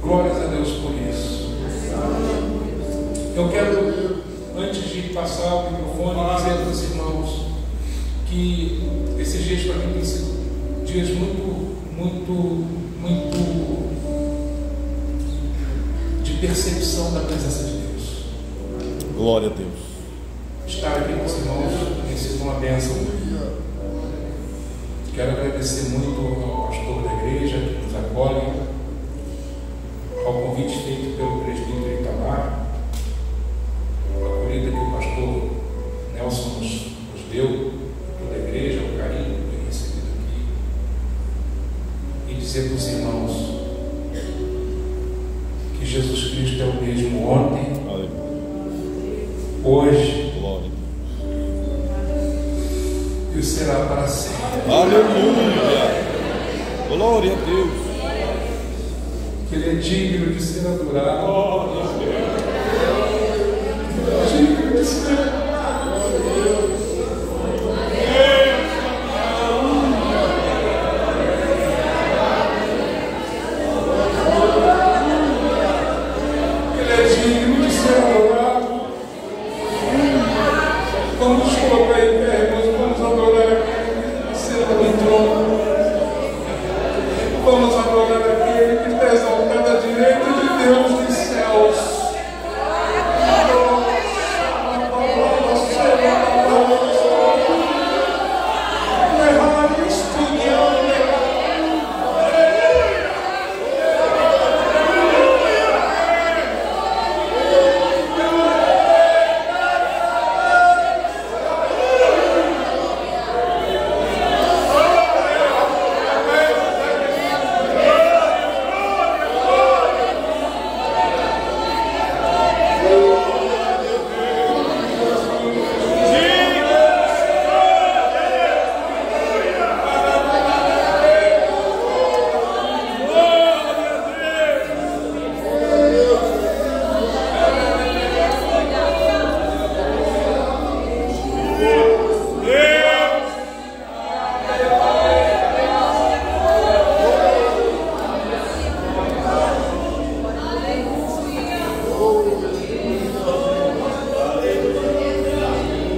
Speaker 4: Glórias a Deus por isso. Eu quero, antes de passar o microfone, dizer para os irmãos que esses dias para mim têm sido dias muito de percepção da presença de Deus.
Speaker 2: Glória a Deus.
Speaker 4: Estar aqui com os irmãos tem sido uma bênção. Quero agradecer muito ao pastor da igreja que nos acolhe, ao convite feito pelo presbítero Itamar, a acolhida que o pastor Nelson nos deu, toda a igreja, o carinho que foi recebido aqui, e dizer para os irmãos que Jesus Cristo é o mesmo ontem, hoje e será para sempre.
Speaker 2: Aleluia. Glória a Deus.
Speaker 4: Que Ele é digno de ser adorado. Digno de ser adorado. Ele é digno de ser adorado. Vamos colocar em pé, irmãos, vamos adorar aquele que senta no trono. Vamos adorar aquele que está exaltado à direita de Deus dos céus.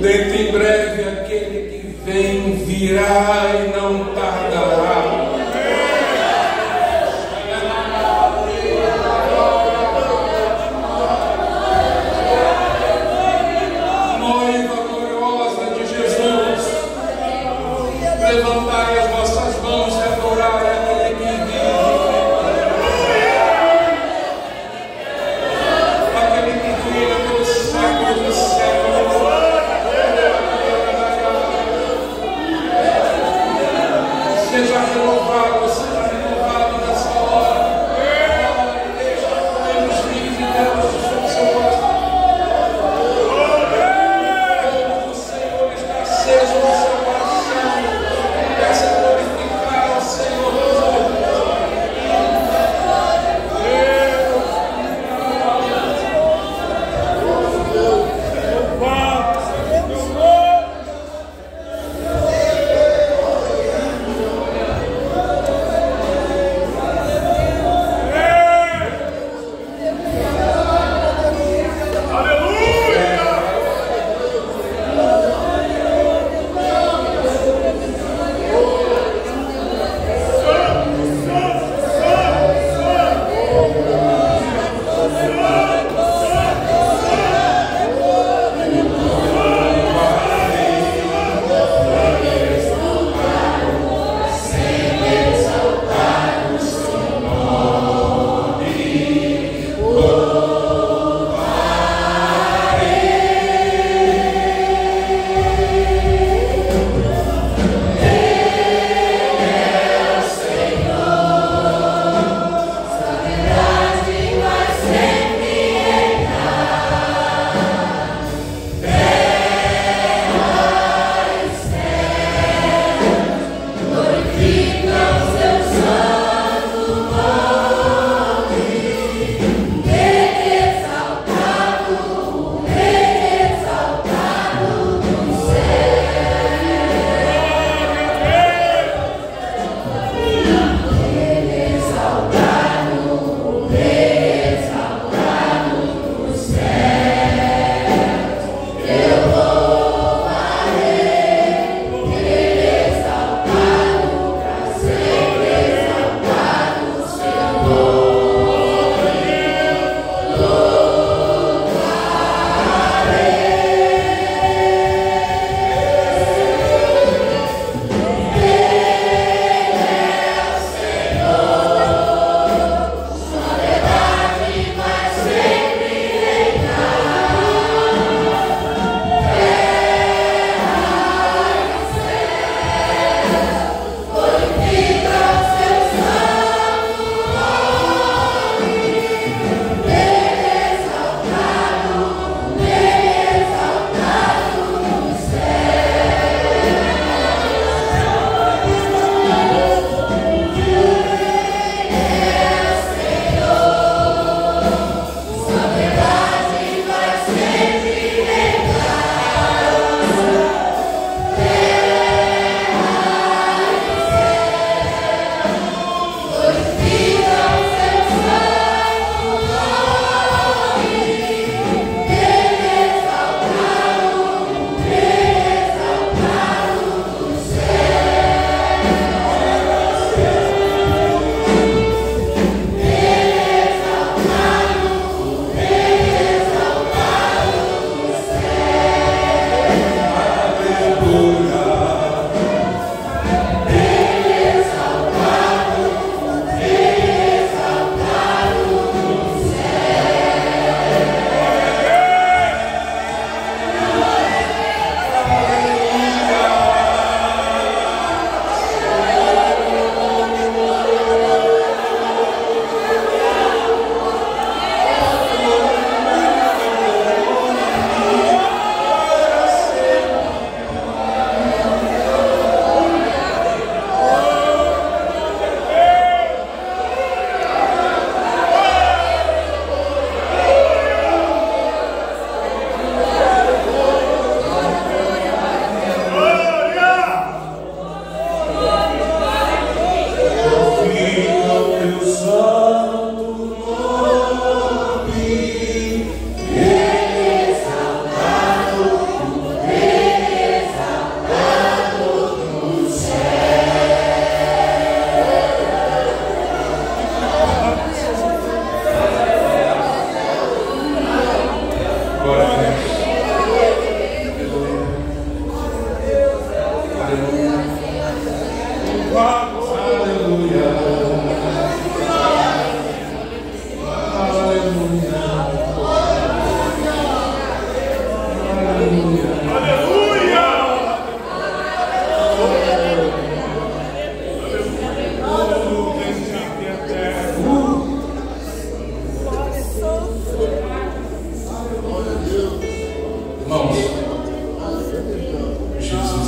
Speaker 4: Dentro em breve aquele que vem virá e não tardará. Noiva gloriosa de Jesus, levantai as vossas mãos e adorai aquele que vive. Aquele que reina pelos séculos dos séculos. Seja renovado.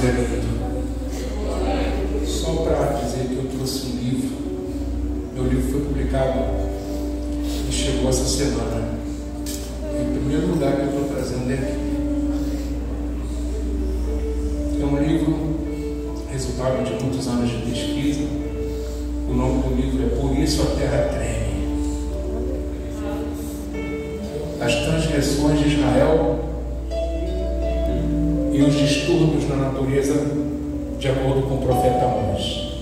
Speaker 4: Deus é lindo. Só para dizer que eu trouxe um livro. Meu livro foi publicado e chegou essa semana. Em primeiro lugar que eu estou trazendo aqui. É um livro resultado de muitos anos de pesquisa. O nome do livro é Por Isso a Terra Treme. As transgressões de Israel e os distúrbios na natureza, de acordo com o profeta Amós.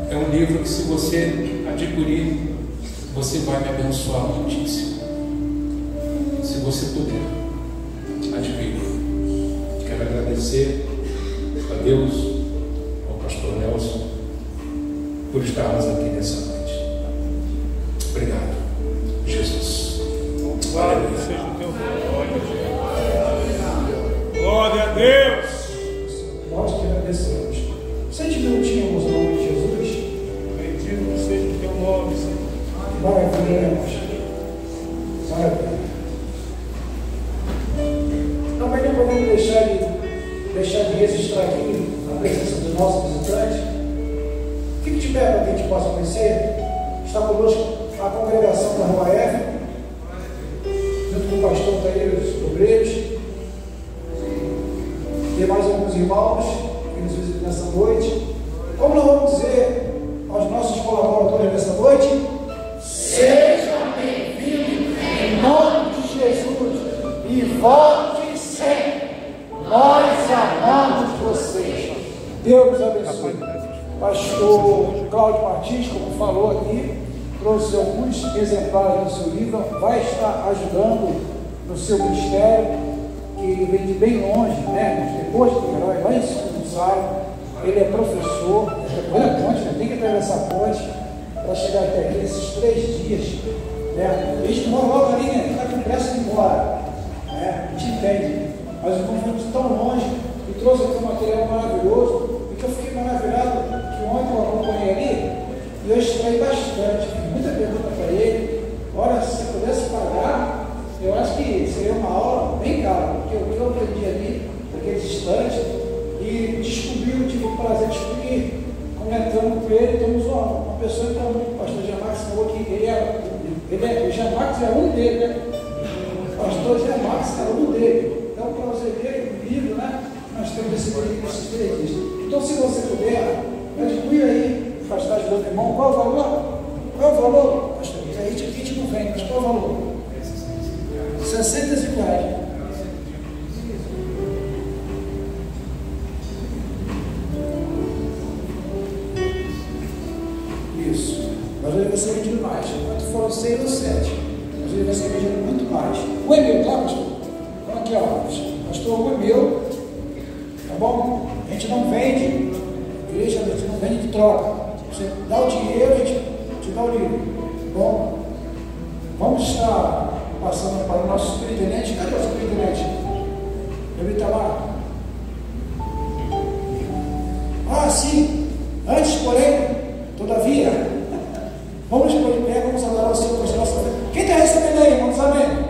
Speaker 4: É um livro que, se você adquirir, você vai me abençoar muitíssimo. Se você puder, adquira. Quero agradecer a Deus, ao pastor Nelson, por estarmos aqui nessa noite. Obrigado, Jesus.
Speaker 3: Aleluia. Seja o teu glória a Deus.
Speaker 1: Nós que agradecemos. 7 minutinhos no nome de Jesus.
Speaker 3: Bendito seja o teu nome, Senhor.
Speaker 1: Maravilha, irmãos. Maravilha. Também não podemos deixar de registrar aqui a presença do nosso visitante. Fique de pé para que a gente possa conhecer. Está conosco a congregação da Rua F, junto com o pastor Taíra, os obreiros, e mais alguns irmãos que nos visitam nessa noite. Como nós vamos dizer aos nossos colaboradores nessa noite? Sejam bem-vindos em nome de Jesus e volte sempre. Nós amamos vocês. Deus nos abençoe. Pastor Cláudio Martins, como falou aqui, trouxe alguns exemplares do seu livro, vai estar ajudando no seu ministério, que vem de bem longe, né? Depois do Herói, lá em São Gonçalo. Ele é professor, depois da ponte, né? Tem que atravessar a ponte para chegar até aqui esses 3 dias. Né? A gente mora logo ali, né? Está com pressa de ir embora. Né? A gente entende. Mas nós fomos tão longe e trouxe aqui um material maravilhoso, e que eu fiquei maravilhado que ontem eu acompanhei ali e eu extraí bastante. Fiz muita pergunta para ele. Olha, se eu pudesse pagar, eu acho que seria uma aula bem cara, porque o que eu aprendi ali, naqueles instantes, e descobri, eu tive o prazer de descobrir, comentando com ele, temos uma pessoa em comum, o pastor Jamax falou que o Jamax é um dele, né? O pastor Jamax é um dele. Então, para você ver o livro, né? Nós temos esse livro, esses 3 dias. Então, se você puder, adquira aí, para estar ajudando o irmão. Qual o valor? Qual o valor? Pastor, a gente não vem, mas qual o valor? R$60. Isso. Mas ele vai ser vendido mais. Quanto foram 6 ou 7. Mas ele vai ser vendido muito mais. O é meu, tá, pastor? Então aqui, ó. Pastor, o é meu. Tá bom? A gente não vende. Igreja, a gente não vende de troca. Você dá o dinheiro, a gente te dá o livro. Bom? Vamos estar passando para o nosso superintendente. Cadê o superintendente? Ele está lá. Ah, sim. Antes, porém, todavia, vamos pôr de pé, vamos adorar o Senhor com as nossas. Quem está recebendo aí, irmãos? Amém?